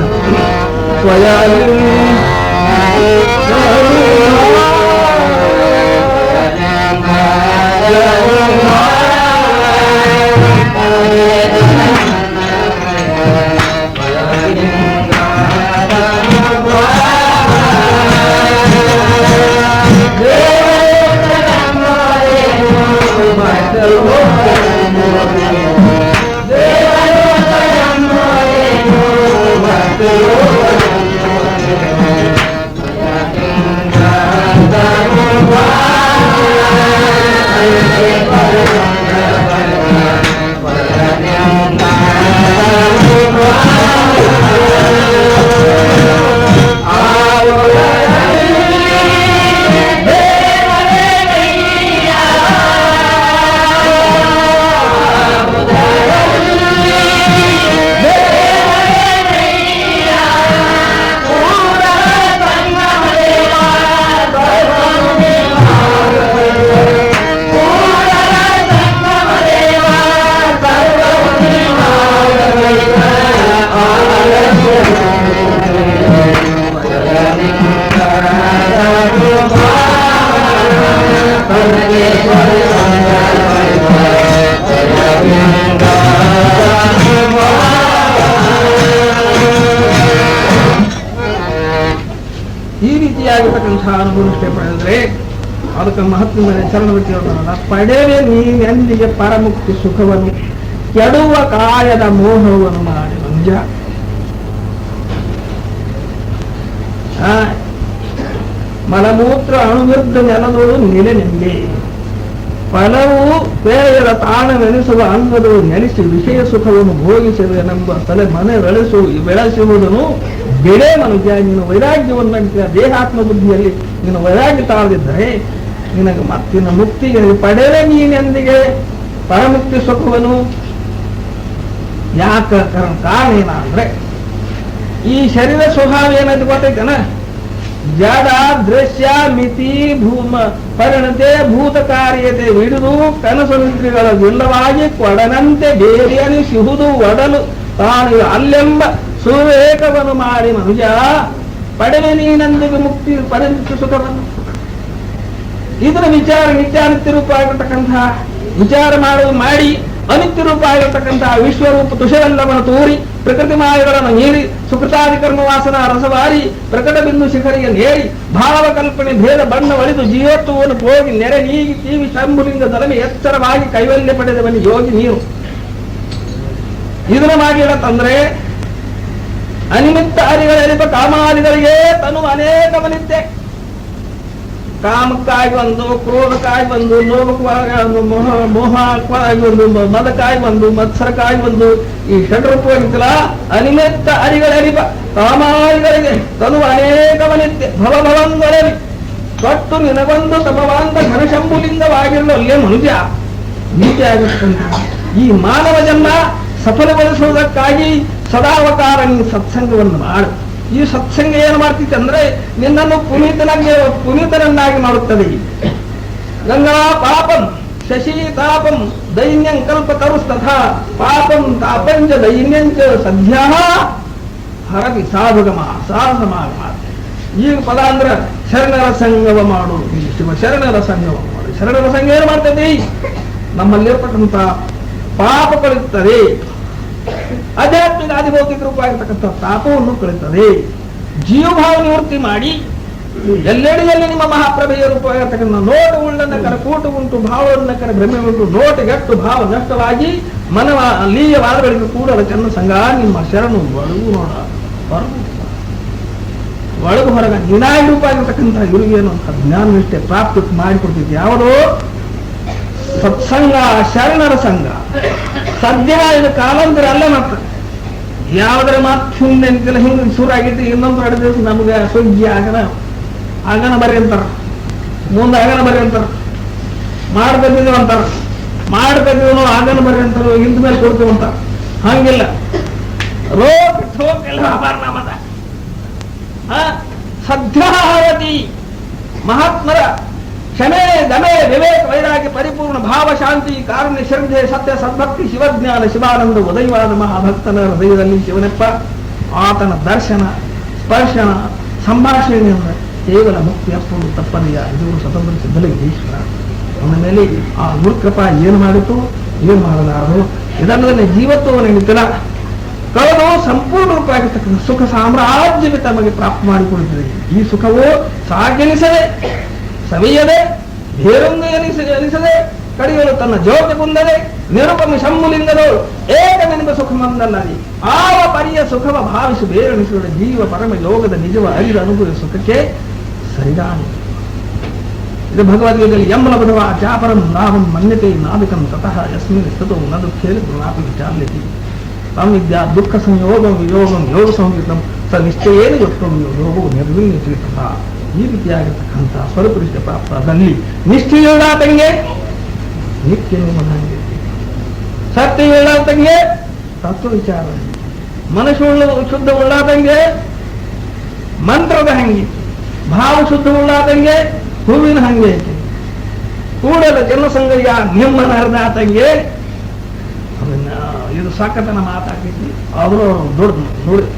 ಈ ರೀತಿಯಾಗಿರ್ತಕ್ಕಂಥ ಅನುಭವ ನಿಷ್ಠೆ ಪಡೆದರೆ ಅದಕ್ಕೆ ಮಹತ್ವದ ಚರಣವರ್ತಿ ಪಡೆವೆ ನೀನೆಂದಿಗೆ ಪರಮುಕ್ತಿ ಸುಖವನ್ನು ಕೆಡುವ ಕಾಯದ ಮೋಹವನ್ನು ಮಾಡಿ ಮಂಜ. ಮಲಮೂತ್ರ ಅಣುವಿರುದ್ಧ ನೆಲದೋಡು ನೆಲೆ ನೆಲೆ ಫಲವು ಪೇಯದ ತಾಣವೆನಿಸುವ ಅಂಗದು ನೆಲೆಸಿ ವಿಷಯ ಸುಖವನ್ನು ಭೋಗಿಸುವೆನೆಂಬ ತಲೆ ಮನೆ ಬೆಳೆಸುವುದನ್ನು ಬೆಳೆ ಮನುಷ್ಯ. ನೀನು ವೈರಾಗ್ಯವನ್ನು ದೇಹಾತ್ಮ ಬುದ್ಧಿಯಲ್ಲಿ ನೀನು ವೈರಾಗ್ಯ ತಾಳದಿದ್ದರೆ ನಿನಗೆ ಮತ್ತಿನ ಮುಕ್ತಿಗೆ ಪಡೆವೆ ನೀನೆಂದಿಗೆ ಪರಮುಕ್ತಿ ಸುಖವನ್ನು. ಯಾಕ ಕಾರಣ ಏನ ಅಂದ್ರೆ ಈ ಶರೀರ ಸ್ವಭಾವ ಏನಂತ ಗೊತ್ತೈತನ, ಜಡ ದೃಶ್ಯ ಮಿತಿ ಭೂಮ ಪರಿಣತೆ ಭೂತ ಕಾರ್ಯತೆ ಹಿಡಿದು ಕನಸು ನಿದ್ರೆಗಳ ವಿಲ್ಲವಾಗಿ ಕೊಡನಂತೆ ಬೇರೆ ಅನಿಸುವುದು ಒಡಲು ತಾನು ಅಲ್ಲೆಂಬ ಸುವೇಕವನ್ನು ಮಾಡಿ ಮನುಜ ಪಡೆವೆ ನೀನಂದಿಗೆ ಮುಕ್ತಿ ಪಡೆದ ಸುಖವನ್ನು. ಇದರ ವಿಚಾರ ನಿತ್ಯಾನಿತ್ಯ ರೂಪ ಆಗಿರ್ತಕ್ಕಂತಹ ವಿಚಾರ ಮಾಡಿ ಅನಿತ್ಯ ರೂಪ ಆಗಿರ್ತಕ್ಕಂತಹ ವಿಶ್ವರೂಪ ತುಷವೆಲ್ಲವನ್ನು ತೋರಿ ಪ್ರಕೃತಿ ಮಾಯಗಳನ್ನು ಮೀರಿ ಸುಕೃತಾದಿ ಕರ್ಮವಾಸನ ರಸವಾರಿ ಪ್ರಕಟ ಬಿಂದು ಶಿಖರಿಗೆ ನೇರಿ ಭಾವಕಲ್ಪನೆ ಭೇದ ಬಣ್ಣ ಒಳಿದು ಜೀವತ್ವವನ್ನು ಹೋಗಿ ನೆರೆ ನೀಗಿ ತೀವಿ ಶಂಭುಲಿಂಗ ದಲಮೆ ಎಚ್ಚರವಾಗಿ ಕೈವಲ್ಯ ಪಡೆದವನಿ ಯೋಗಿ ನೀರು. ಇದನ್ನು ಮಾಡಿಡತ್ತಂದ್ರೆ ಅನಿಮಿತ್ತ ಹರಿಗಳೆಲಿಪ ಕಾಮಾದಿಗಳಿಗೆ ತನು ಅನೇಕವನಿದ್ದೆ. ಕಾಮಕ್ಕಾಗಿ ಒಂದು, ಕ್ರೋಧಕ್ಕಾಗಿ ಒಂದು, ಲೋಭಕ್ಕಾಗಿ ಒಂದು, ಮೋಹಕ್ಕಾಗಿ ಒಂದು, ಮದಕ್ಕಾಗಿ ಒಂದು, ಮತ್ಸರಕ್ಕಾಗಿ ಒಂದು, ಈ ಷಡ್ರೂಪವಾಗಿತ್ತಲ್ಲ ಅನಿಮಿತ್ತ ಹರಿಗಳೆಲಿಪ ಕಾಮಾದಿಗಳಿಗೆ ತನು ಅನೇಕವನಿದ್ದೆ. ಭವಭವಂಗಳೆಲಿ ತೊಟ್ಟು ನಿನಗೊಂದು ತಪವಾಂತ ಘನಶಂಭುಲಿಂಗವಾಗಿರಲಲ್ಲೇ ಮನುಷ್ಯ ನೀತಿ ಆಗಿರ್ತಂತ ಈ ಮಾನವ ಜನ್ಮ ಸಫಲಗೊಳಿಸುವುದಕ್ಕಾಗಿ ಸದಾವಕಾರ ನೀನು ಸತ್ಸಂಗವನ್ನು ಮಾಡು. ಈ ಸತ್ಸಂಗ ಏನು ಮಾಡ್ತಿತ್ತು ಅಂದ್ರೆ ನಿನ್ನನ್ನು ಪುನೀತನನ್ನಾಗಿ ಮಾಡುತ್ತದೆ. ಗಂಗಾ ಪಾಪಂ ಶಶಿ ತಾಪಂ ದೈನ್ಯಂ ಕಲ್ಪತರುಸ್ತಥ ಪಾಪಂ ತಾಪಂಚ ದೈನ್ಯಂಚ ಸದ್ಯ ಹರವಿ ಸಾಧುಗಮ ಸಾಹಸಮಾಗಮ. ಈಗ ಪದ ಅಂದ್ರೆ ಶರಣರ ಸಂಗವ ಮಾಡು. ಶಿವ ಶರಣರ ಸಂಗವ ಮಾಡು. ಶರಣರ ಸಂಘ ಏನು ಮಾಡ್ತದೆ? ನಮ್ಮಲ್ಲಿರ್ತಕ್ಕಂಥ ಪಾಪ ಕಳೆಯುತ್ತದೆ. ಆಧ್ಯಾತ್ಮಿಕ ಆದಿಭೌತಿಕ ರೂಪ ಆಗಿರ್ತಕ್ಕಂಥ ತಾಪವನ್ನು ಕಳೆಯುತ್ತದೆ. ಜೀವಭಾವ ನಿವೃತ್ತಿ ಮಾಡಿ ಎಲ್ಲೆಡೆಯಲ್ಲಿ ನಿಮ್ಮ ಮಹಾಪ್ರಭೆಯ ರೂಪವಾಗಿರ್ತಕ್ಕಂಥ ನೋಟ ಉಳ್ಳನ್ನಕರ ಕೂಟ ಉಂಟು ಭಾವವನ್ನಕರ ಭ್ರಮೆ ಉಂಟು ನೋಟಗಟ್ಟು ಭಾವ ನಷ್ಟವಾಗಿ ಮನವ ಲೀಯವಾದಗಳಿಗೆ ಕೂಡಲ ಚನ್ನ ಸಂಘ ನಿಮ್ಮ ಶರಣು ಒಳಗು ನೋಡ ಒಳಗು ಹೊರಗ ನಿನಾಯ ರೂಪ ಆಗಿರ್ತಕ್ಕಂಥ ಇರುಗೇನು ಜ್ಞಾನ ನಿಷ್ಠೆ ಪ್ರಾಪ್ತಿ ಮಾಡಿಕೊಡ್ತಿದ್ದೆ. ಯಾವುದೋ ಸತ್ಸಂಗ ಶರಣರ ಸಂಘ ಸದ್ಯ ಇದು ಕಾಲಾಂತರ ಅಲ್ಲ. ಮಾತ್ರ ಯಾವ್ದ್ರ ಮಾತು ಹಿಂದೆ ಹಿಂಗೆ ಶುರುವಾಗಿಟ್ಟು ಇನ್ನೊಂದು 2 ದಿವಸ ನಮ್ಗೆ ಸುಗ್ಗಿ ಆಗನ ಬರ್ರಿ ಅಂತಾರ, ಮುಂದೆ ಆಗನ ಬರ್ರಿ ಅಂತಾರ, ಮಾಡ್ಬೇಕಿದ್ರು ಅಂತಾರ, ಮಾಡ್ಬೇಕಿದ್ರು ಆಗನ ಬರ್ರಿ ಅಂತಾರ, ಹಿಂದ ಮೇಲೆ ಕೊಡ್ತೀವಿ ಅಂತ. ಹಂಗಿಲ್ಲ, ರೋಗ ನಮದ ಸದ್ಯಾವತಿ ಮಹಾತ್ಮರ ಕ್ಷಮೆ ದಮೆ ವಿವೇಕ ವೈರಾಗ್ಯ ಪರಿಪೂರ್ಣ ಭಾವ ಶಾಂತಿ ಕಾರುಣ್ಯ ಶ್ರದ್ಧೆ ಸತ್ಯ ಸದ್ಭಕ್ತಿ ಶಿವಜ್ಞಾನ ಶಿವಾನಂದ ಉದಯವಾದ ಮಹಾಭಕ್ತನ ಹೃದಯದಲ್ಲಿ ಶಿವನಪ್ಪ ಆತನ ದರ್ಶನ ಸ್ಪರ್ಶನ ಸಂಭಾಷಣೆಯಿಂದ ಕೇವಲ ಮುಕ್ತಿ ಅಪ್ಪುವುದು ತಪ್ಪದೆಯ. ಇದು ಸ್ವತಂತ್ರ ಸಿದ್ಧಲಿಂಗ ಈಶ್ವರ. ಅವನ ಮೇಲೆ ಆ ಗುರುಕೃಪ ಏನು ಮಾಡಿತು ಏನು ಮಾಡಲಾರದು ಇದಲ್ಲದೆ ಜೀವತ್ವವನ್ನು ಹಿಡಿತಲ್ಲ ಕಳೆದು ಸಂಪೂರ್ಣ ರೂಪವಾಗಿರ್ತಕ್ಕಂಥ ಸುಖ ಸಾಮ್ರಾಜ್ಯವೇ ತಮಗೆ ಪ್ರಾಪ್ತ ಮಾಡಿಕೊಳ್ಳುತ್ತದೆ. ಈ ಸುಖವು ಸಾಗೆನಿಸದೆ ಸವಿಯದೆ ಬೇರೊಂದು ಎನಿಸದೆ ಕಡಿಯಲು ತನ್ನ ಜ್ಯೋತಿ ಕುಂದದೆ ನಿರುಪಮ ಶಂಭುಲಿಂಗದೋ ಏಕನೆಂಬ ಸುಖಮಂದಲ್ಲದೆ ಆವ ಪರಿಯ ಸುಖವ ಭಾವಿಸಿ ಬೇರೆನಿಸುವ ಜೀವ ಪರಮ ಯೋಗದ ನಿಜವ ಅರಿದ ಅನುಭವ ಸುಖಕ್ಕೆ ಸರಿದಾನೆ. ಇದು ಭಗವದ್ಗೀತೆಯಲ್ಲಿ ಎಂಬಲಬಧವ ಚಾಪರಂ ಲಾಭಂ ಮನ್ಯತೆ ನಾವಿಕಂ ತತಃ ಯಸ್ಮಿನ್ ಸ್ಥಿತೋ ನ ದುಃಖೇನ ಗುರುನಾಪಿ ವಿಚಾರ್ಯತಿ ಸಂವಿದ್ಯಾ ದುಃಖ ಸಂಯೋಗಂ ವಿಯೋಗಂ ಯೋಗ ಸಂಯುಕ್ತಂ ಸ ನಿಶ್ಚಯೇನ ಯೋಗಂ ಯೋಗವು ನಿರ್ವಿಣ್ಯತೀರ್ಥ. ಈ ರೀತಿಯಾಗಿರ್ತಕ್ಕಂಥ ಸ್ವರಪುರುಷ ಪ್ರಾಪ್ತದಲ್ಲಿ ನಿಷ್ಠೆಯುಳ್ಳಾತಂಗೆ ನಿತ್ಯ ನಿಮ್ಮದಂಗೆ, ಸತ್ಯವುಳ್ಳಾತಂಗೆ ತತ್ವ ವಿಚಾರ, ಮನಸ್ಸು ಶುದ್ಧ ಉಳ್ಳಾತಂಗೆ ಮಂತ್ರದ ಹಂಗೆ, ಭಾವ ಶುದ್ಧ ಉಳ್ಳಾತಂಗೆ ಹೂವಿನ ಹಂಗೆ ಐತೆ, ಕೂಡಲ ಜನಸಂಗಯ್ಯ ನಿಮ್ಮನ ಹರಿದಾತಂಗೆ. ಇದು ಸಾಕತನ ಮಾತಾಡ್ತೈತಿ. ಅವರು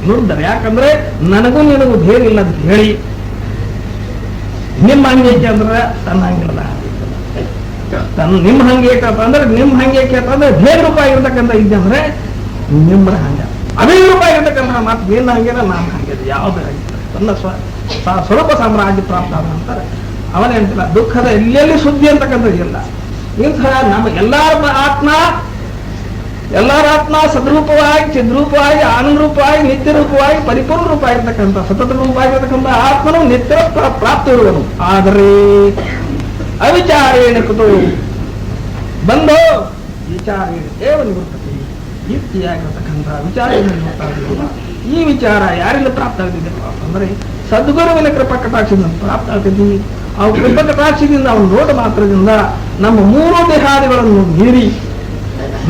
ನೋಡಿದ್ದಾರೆ. ಯಾಕಂದ್ರೆ ನನಗೂ ನಿನಗೂ ಭೇದ ಇಲ್ಲ ಅಂತ ಹೇಳಿ ನಿಮ್ಮ ಹಂಗೇಕೆ ಅಂದ್ರೆ ತನ್ನ ಹಂಗಿಲ್ಲ, ನಿಮ್ಮ ಹಂಗೇಕ ಅಂದ್ರೆ ನಿಮ್ಮ ಹಂಗೇಕೆ ಅಂತಂದ್ರೆ ಭೇದ ರೂಪ ಆಗಿರ್ತಕ್ಕಂಥ ಇದೆ ಅಂದ್ರೆ ನಿಮ್ಮರ ಹಂಗ, ಅದೇ ರೂಪ ಆಗಿರ್ತಕ್ಕಂಥ ಮಾತು ನಿನ್ನ ಹಂಗಿಲ್ಲ ನಾನು ಹಂಗಿದೆ ಯಾವ್ದು ಹಂಗಿಲ್ಲ. ತನ್ನ ಸ್ವರೂಪ ಸಾಮ್ರಾಜ್ಯ ಪ್ರಾಪ್ತ ಆದ ನಂತರ ಅವನೇಂತಿಲ್ಲ ದುಃಖದ ಎಲ್ಲೆಲ್ಲಿ ಸುದ್ದಿ ಅಂತಕ್ಕಂಥದ್ದಿಲ್ಲ. ಇಂತಹ ನಮ್ಮ ಎಲ್ಲರ ಆತ್ಮ ಸದ್ರೂಪವಾಗಿ ಚಿದ್ರೂಪವಾಗಿ ಆನಂದ ರೂಪವಾಗಿ ನಿತ್ಯ ರೂಪವಾಗಿ ಪರಿಪೂರ್ಣ ರೂಪ ಆಗಿರ್ತಕ್ಕಂಥ ಸತತ ರೂಪವಾಗಿರ್ತಕ್ಕಂಥ ಆತ್ಮನು ನಿತ್ಯ ಪ್ರಾಪ್ತ ಇರುವನು. ಆದರೆ ಅವಿಚಾರೇಣ ಕುತು ಬಂದೋ ವಿಚಾರೇಣ ಏವ ನಿವೃತ್ತತೆ. ಈ ರೀತಿಯಾಗಿರ್ತಕ್ಕಂಥ ವಿಚಾರೇಣ ನಿವೃತ್ತ. ಈ ವಿಚಾರ ಯಾರಿಂದ ಪ್ರಾಪ್ತ ಆಗ್ತಿದೆ ಅಂದ್ರೆ ಸದ್ಗುರುವಿನ ಕೃಪಾ ಕಟಾಕ್ಷದಿಂದ ಪ್ರಾಪ್ತ ಆಗ್ತೈತಿ. ಆ ಕೃಪಾ ಕಟಾಕ್ಷದಿಂದ ಅವನ ನೋಟ ಮಾತ್ರದಿಂದ ನಮ್ಮ 3 ದೇಹಾದಿಗಳನ್ನು ಮೀರಿ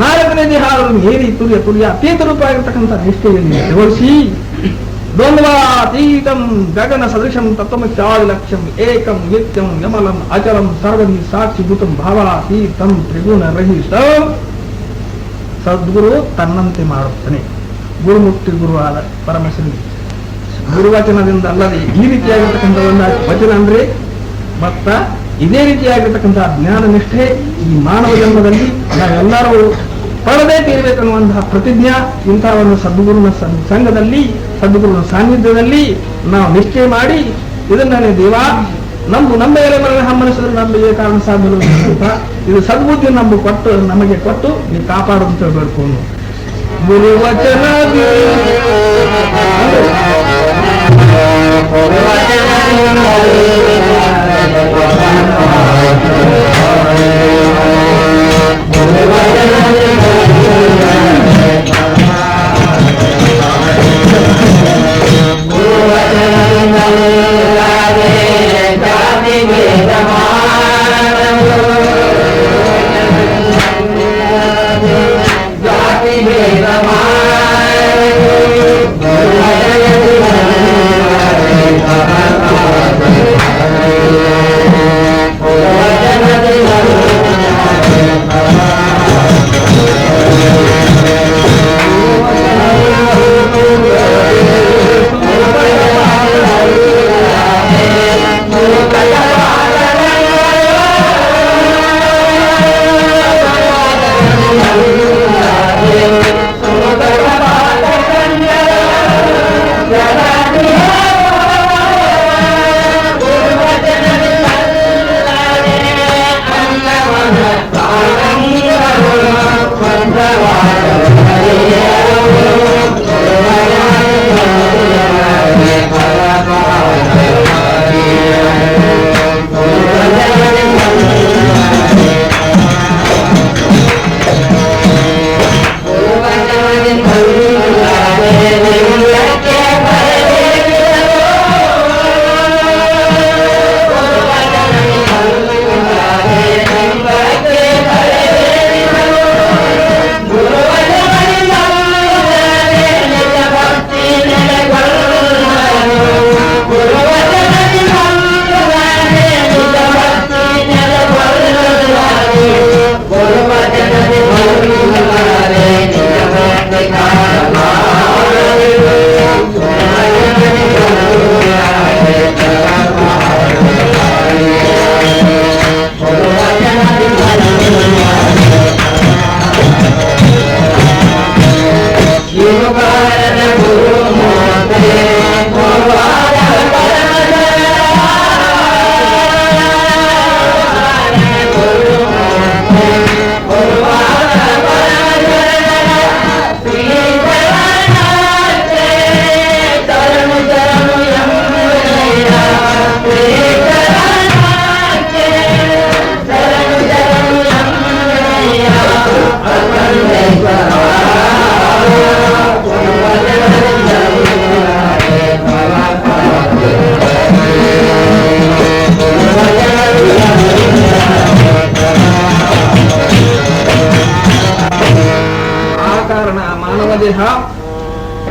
4ನೇ ದೇಹಾದಿಗಳನ್ನು ಮೀರಿ ತುರ್ಯ ಅತೀತ ರೂಪ ಆಗಿರ್ತಕ್ಕಂಥ ನಿಷ್ಠೆಯಲ್ಲಿ ನಿರ್ವಹಿಸಿ ದ್ವಂದ್ವಾತೀತಂ ಗಗನ ಸದೃಶಂ ತತ್ವಮಿತ್ಯಾದಿಲಕ್ಷ್ಯಂ ಏಕಂ ನಿತ್ಯಂ ಯಮಲಂ ಅಚಲಂ ಸರ್ವದಿ ಸಾಕ್ಷಿಭೂತಂ ಭಾವಾತೀತಂ ತ್ರಿಗುಣ ರಹಿತ ಸದ್ಗುರು ತನ್ನಂತೆ ಮಾಡುತ್ತಾನೆ. ಗುರುಮುಕ್ತಿ ಗುರುವಾದ ಪರಮಶ್ರೀ ಗುರುವಚನದಿಂದ ಅಲ್ಲದೆ ಈ ರೀತಿಯಾಗಿರ್ತಕ್ಕಂಥ ಒಂದು ವಚನ ಅಂದ್ರೆ ಮತ್ತ ಇದೇ ರೀತಿಯಾಗಿರ್ತಕ್ಕಂಥ ಜ್ಞಾನ ನಿಷ್ಠೆ ಈ ಮಾನವ ಜನ್ಮದಲ್ಲಿ ನಾವೆಲ್ಲರೂ ಪಡೆದೇ ತೀರಬೇಕನ್ನುವಂತಹ ಪ್ರತಿಜ್ಞಾ ಇಂತಹ ಒಂದು ಸದ್ಗುರುನ ಸಂಘದಲ್ಲಿ ಸದ್ಗುರುನ ಸಾನ್ನಿಧ್ಯದಲ್ಲಿ ನಾವು ನಿಶ್ಚಯ ಮಾಡಿ ಇದನ್ನೇ ದೇವ ನಮ್ಮ ಎಲೆ ಮರಣ ಹಮ್ಮನಿಸಿದ್ರೆ ನಮಗೆ ಕಾರಣ ಸಾಧ್ಯ ಇದು ಸದ್ಬುದ್ಧಿ ನಮಗೆ ಕೊಟ್ಟು ನೀವು ಕಾಪಾಡು ಅಂತ ಹೇಳ್ಬೇಕು. ಗುರುವಚನ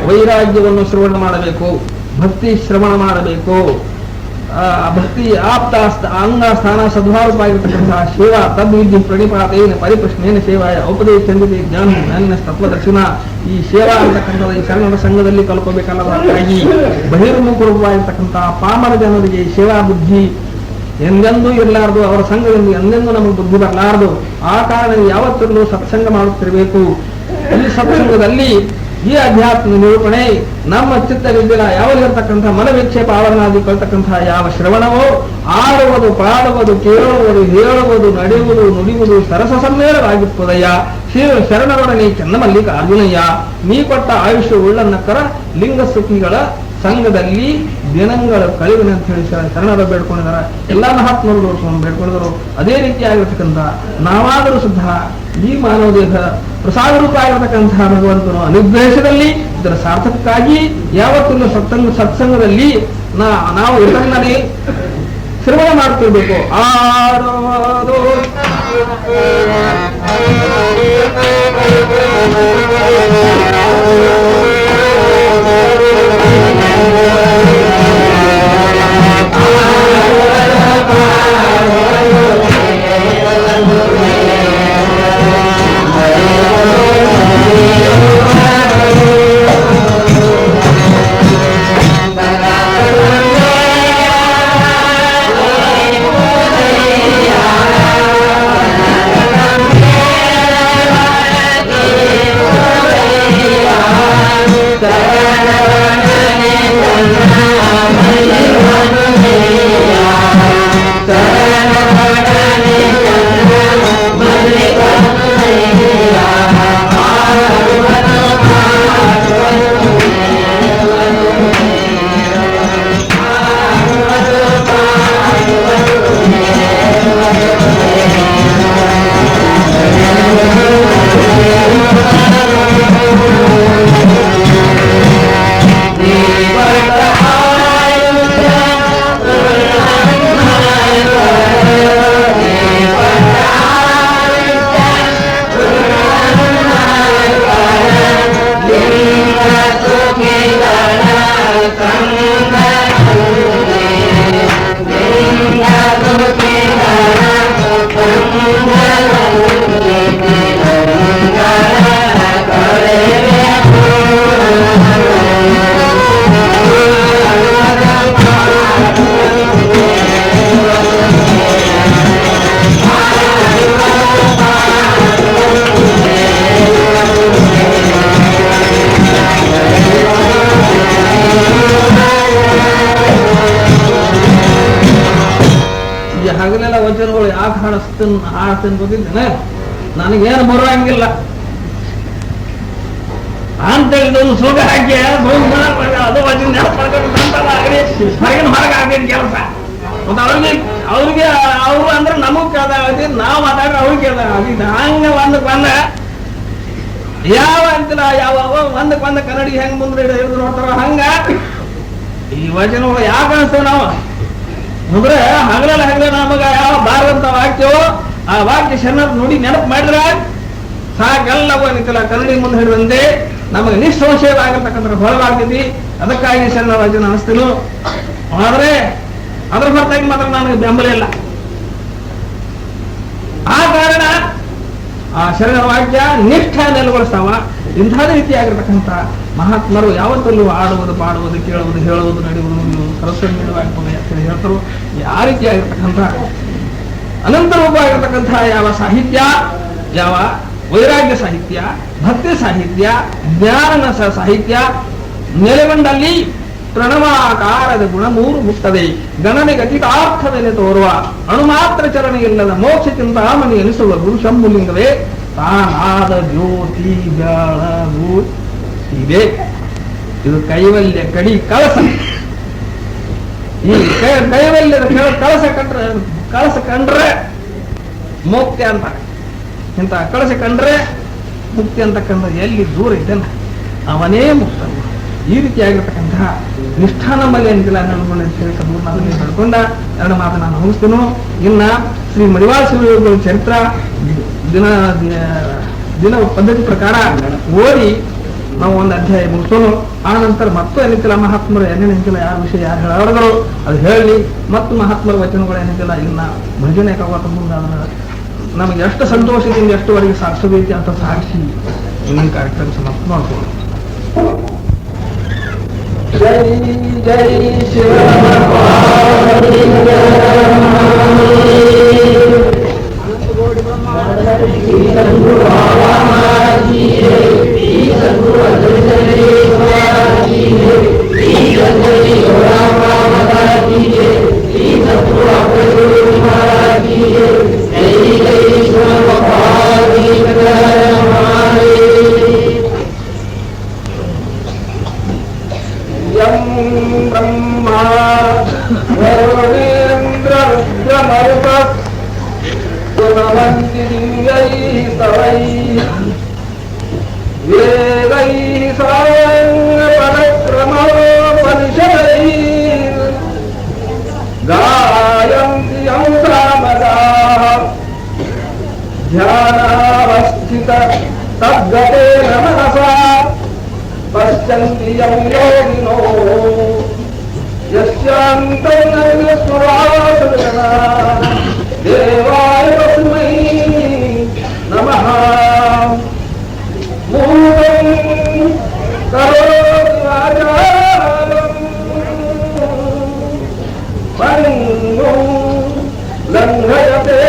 ವೈರಾಗ್ಯವನ್ನು ಶ್ರವಣ ಮಾಡಬೇಕು, ಭಕ್ತಿ ಶ್ರವಣ ಮಾಡಬೇಕು. ಭಕ್ತಿ ಆಪ್ತ ಅಂಗ ಸ್ಥಾನ ಸದ್ಭಾವವಾಗಿರ್ತಕ್ಕಂತಹ ಸೇವಾ ತದ್ವಿಧಿ ಪ್ರಣಿಪಾತೇನ ಪರಿಪ್ರಶ್ನೇನ ಸೇವಾಯ ಔಪದೇಶ ಚಂದಿತೆ ಜ್ಞಾನ ತತ್ವದರ್ಶನ. ಈ ಸೇವಾ ಅಂತಕ್ಕಂಥದ್ದು ಈ ಶರಣರ ಸಂಘದಲ್ಲಿ ಕಲ್ಕೋಬೇಕನ್ನೋದಕ್ಕಾಗಿ ಬಹಿರ್ಮುಖವಾಗಿರ್ತಕ್ಕಂತಹ ಪಾಮರ ಜನರಿಗೆ ಸೇವಾ ಬುದ್ಧಿ ಎಂದೆಂದೂ ಇರಲಾರದು, ಅವರ ಸಂಘದಿಂದ ಎಂದೆಂದೂ ನಮಗೆ ಬುದ್ಧಿ ಬರಲಾರದು. ಆ ಕಾರಣ ಯಾವತ್ತೂ ಸತ್ಸಂಗ ಮಾಡುತ್ತಿರಬೇಕು. ಈ ಸತ್ಸಂಗದಲ್ಲಿ ಈ ಅಧ್ಯಾತ್ಮ ನಿರೂಪಣೆ ನಮ್ಮ ಚಿತ್ತವಿದ್ದಿಲ್ಲ ಯಾವಲ್ಲಿರ್ತಕ್ಕಂಥ ಮನವಿಕ್ಷೇಪ ಆವರಣಾದಿ ಕಳ್ತಕ್ಕಂತಹ ಯಾವ ಶ್ರವಣವೋ ಆಡುವುದು ಪಾಡುವುದು ಕೇಳುವುದು ಹೇಳುವುದು ನಡೆಯುವುದು ನುಡಿಯುವುದು ಸರಸ ಸಮ್ಮೇಳವಾಗಿಪ್ಪದಯ್ಯ. ಶರಣರೊಡನೆ ಚೆನ್ನಮಲ್ಲಿಕ ಅರ್ಜುನಯ್ಯ. ನೀ ಕೊಟ್ಟ ಆಯುಷ್ಯ ಉಳ್ಳನ್ನಕ್ಕರ ಲಿಂಗ ಸುಖಿಗಳ ಸಂಘದಲ್ಲಿ ದಿನಗಳು ಕಳೆವಿನ ಅಂತ ಹೇಳಿ ಶರಣರು ಬೇಡ್ಕೊಂಡಿದ್ದಾರೆ. ಎಲ್ಲ ಮಹಾತ್ಮರು ಬೇಡ್ಕೊಂಡಿದ್ರು. ಅದೇ ರೀತಿಯಾಗಿರ್ತಕ್ಕಂಥ ನಾವಾದರೂ ಸುದ್ದ ಈ ಮಾನವ ದೇಹ ಪ್ರಸಾದ ರೂಪ ಆಗಿರತಕ್ಕಂತಹ ಭಗವಂತನು ಅನುಗ್ರಹಿಸದಲ್ಲಿ ಇದರ ಸಾರ್ಥಕಕ್ಕಾಗಿ ಯಾವತ್ತೂ ಸತ್ಸಂಗದಲ್ಲಿ ನಾವು ಇದನ್ನೇ ಶ್ರವಣ ಮಾಡ್ತಿರ್ಬೇಕು. ಆಡೋದು ಹಗಲೆಲ್ಲ ವಚನಗಳು ಯಾಕೆ ಹಾಡ್ತೀನಿ ಗೊತ್ತಿದ್ದೇನೆ, ನನಗೇನು ಬರುವಂಗಿಲ್ಲ ಅಂತ ಹೇಳಿದೊಂದು ಸುಗ ಹಾಕಿ ಅದು ವಚನ ಹೊರಗಿನ ಹೊರಗೆ ಆಗೇನು ಕೆಲಸ. ಮತ್ತೆ ಅವ್ರಿಗೆ ಅವರು ಅಂದ್ರೆ ನಮಗ್ ಕೇಳ್ದಾಗ ನಾವು ಮಾತಾಡ್ರೆ ಅವ್ರಿಗೆ ಕೇಳ್ದಾಗ ಹಂಗ ಒಂದಕ್ಕೆ ಬಂದ ಯಾವ ಅಂತಿಲ್ಲ ಯಾವ ಒಂದಕ್ಕೆ ಬಂದ ಕನ್ನಡಿ ಹೆಂಗ್ ಮುಂದೆ ಹಿಡಿದು ನೋಡ್ತಾರ ಹಂಗ ಈ ವಚನಗಳು ಯಾಕೆ ಅನಿಸ್ತೇವೆ ನಾವು ಅಂದ್ರೆ ಹಗಲ ನಮಗ ಯಾವ ಬಾರದಂತ ವಾಕ್ಯವೋ ಆ ವಾಕ್ಯ ಶರಣ ನೋಡಿ ನೆನಪು ಮಾಡಿದ್ರೆ ಸಾಕೆಲ್ಲವೂ ನಿಂತಿಲ್ಲ ಕನ್ನಡಿ ಮುಂದೆ ಹಿಡಿದಂತೆ ನಮಗೆ ನಿಸ್ಸಂಶಯವಾಗಿರ್ತಕ್ಕಂಥ ಹೊರವಾಗ್ತೈತಿ. ಅದಕ್ಕಾಗಿ ಶರಣ ವಚನ ಅನಿಸ್ತೀನು. ಆದ್ರೆ ಅದ್ರ ಹೊರತಾಗಿ ಮಾತ್ರ ನನಗೆ ಬೆಂಬಲ ಇಲ್ಲ. ಆ ಕಾರಣ ಆ ಶರಣ ವಾಕ್ಯ ನಿಷ್ಠ ನೆಲೆಗೊಳಿಸ್ತಾವ. ಇಂಥ ರೀತಿಯಾಗಿರ್ತಕ್ಕಂಥ ಮಹಾತ್ಮರು ಯಾವತ್ತಲ್ಲೂ ಆಡುವುದು, ಪಾಡುವುದು, ಕೇಳುವುದು, ಹೇಳುವುದು, ನಡೆಯುವುದು ಸರಸ್ವತಿ ನೀಡುವಾಗ್ತದೆ ಅಂತ ಹೇಳ್ತಾರೋ ಆ ರೀತಿಯಾಗಿರ್ತಕ್ಕಂಥ ಅನಂತ ರೂಪವಾಗಿರ್ತಕ್ಕಂಥ ಯಾವ ಸಾಹಿತ್ಯ, ಯಾವ ವೈರಾಗ್ಯ ಸಾಹಿತ್ಯ, ಭಕ್ತಿ ಸಾಹಿತ್ಯ, ಜ್ಞಾನ ಸಾಹಿತ್ಯ ನೆಲೆಗೊಂಡಲ್ಲಿ ಪ್ರಣವಾಕಾರದ ಗುಣ ಮೂರು ಮುಕ್ತದೆ. ಗಣನೆಗೆ ಅತೀತಾರ್ಥವೆನೆ ತೋರುವ ಅಣುಮಾತ್ರ ಚರಣ ಇಲ್ಲದ ಮೋಕ್ಷ ಚಿಂತಾಮಣಿ ಎನಿಸುವ ಗುರು ಶಂಭುಲಿಂಗವೇ ತಾನಾದ ಜ್ಯೋತಿ ಬೆಳಗು ಇವೆ. ಇದು ಕೈವಲ್ಯ ಕಡಿ ಕಳಸ. ಈ ಕೈವಲ್ಯದ ಕಳಸ ಕಂಡ್ರೆ ಮುಕ್ತಿ ಅಂತ, ಇಂಥ ಕಳಸ ಕಂಡ್ರೆ ಮುಕ್ತಿ ಅಂತಕ್ಕಂಥ ಎಲ್ಲಿ ದೂರ ಇದ್ದಾನೆ ಅವನೇ ಮುಕ್ತ. ಈ ರೀತಿಯಾಗಿರ್ತಕ್ಕಂತಹ ನಿಷ್ಠಾ ನಮ್ಮಲ್ಲಿ ಅಂತಿಲ್ಲ ನಡ್ಕೊಂಡ ಎರಡು ಮಾತು ನಾನು ಮುಗಿಸ್ತೇನು. ಇನ್ನ ಶ್ರೀ ಮಡಿವಾಳ ಶಿವಯೋಗಿಗಳ ಚರಿತ್ರ ದಿನ ಪದ್ಧತಿ ಪ್ರಕಾರ ಓದಿ ನಾವು ಒಂದು ಅಧ್ಯಾಯ ಮುಗಿಸೋನು. ಆ ನಂತರ ಮತ್ತು ಏನಿತ್ತಿಲ್ಲ ಮಹಾತ್ಮರು ಏನೇನಿಂತಿಲ್ಲ ಯಾರ ವಿಷಯ ಯಾರು ಹೇಳೋಗಳು ಅದು ಹೇಳಿ ಮತ್ತು ಮಹಾತ್ಮರ ವಚನಗಳು ಏನಿತ್ತಿಲ್ಲ ಇನ್ನ ಭಜನೆ ಕವಾತ ಮುಂದೆ ಅದನ್ನ ನಮಗೆ ಎಷ್ಟು ಸಂತೋಷದಿಂದ ಎಷ್ಟುವರೆಗೆ ಸಾಧಿಸಬೇಕು ಅಂತ ಸಾಕ್ಷಿ ಇನ್ನೊಂದು ಕಾರ್ಯಕ್ರಮ ಸಮಾಪ್ತ ಮಾಡ್ಕೊಳ್ಳೋಣ. ಜೈ ಜೈ ಶಿವ ತದ್ಗತೇನ ಮನಸಾ ಪಶ್ಯಂತಿ ಯಂ ಯೋಗಿನೋ ಯಸ್ಯಾಂತಂ ಸುರಾಸುರನ ದೇವಾಯ ತಸ್ಮೈ ನಮಃ. ಮೂಢಂ ಕರೋತಿ ವಾಚಾಲಂ ಪಂಗುಂ ಲಂಘಯತೆ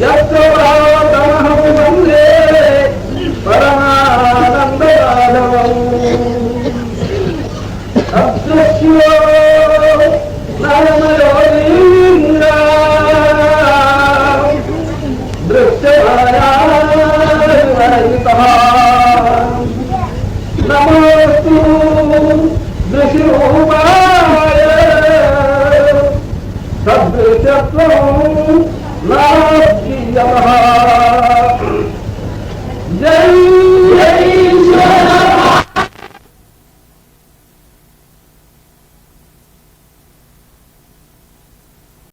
ಯತ್ಪ್ರವಾದಮಹಂ ವಂದೇ ಪರಮಾನಂದರಾಧವಂ. ಅದೃಶ್ಯೋ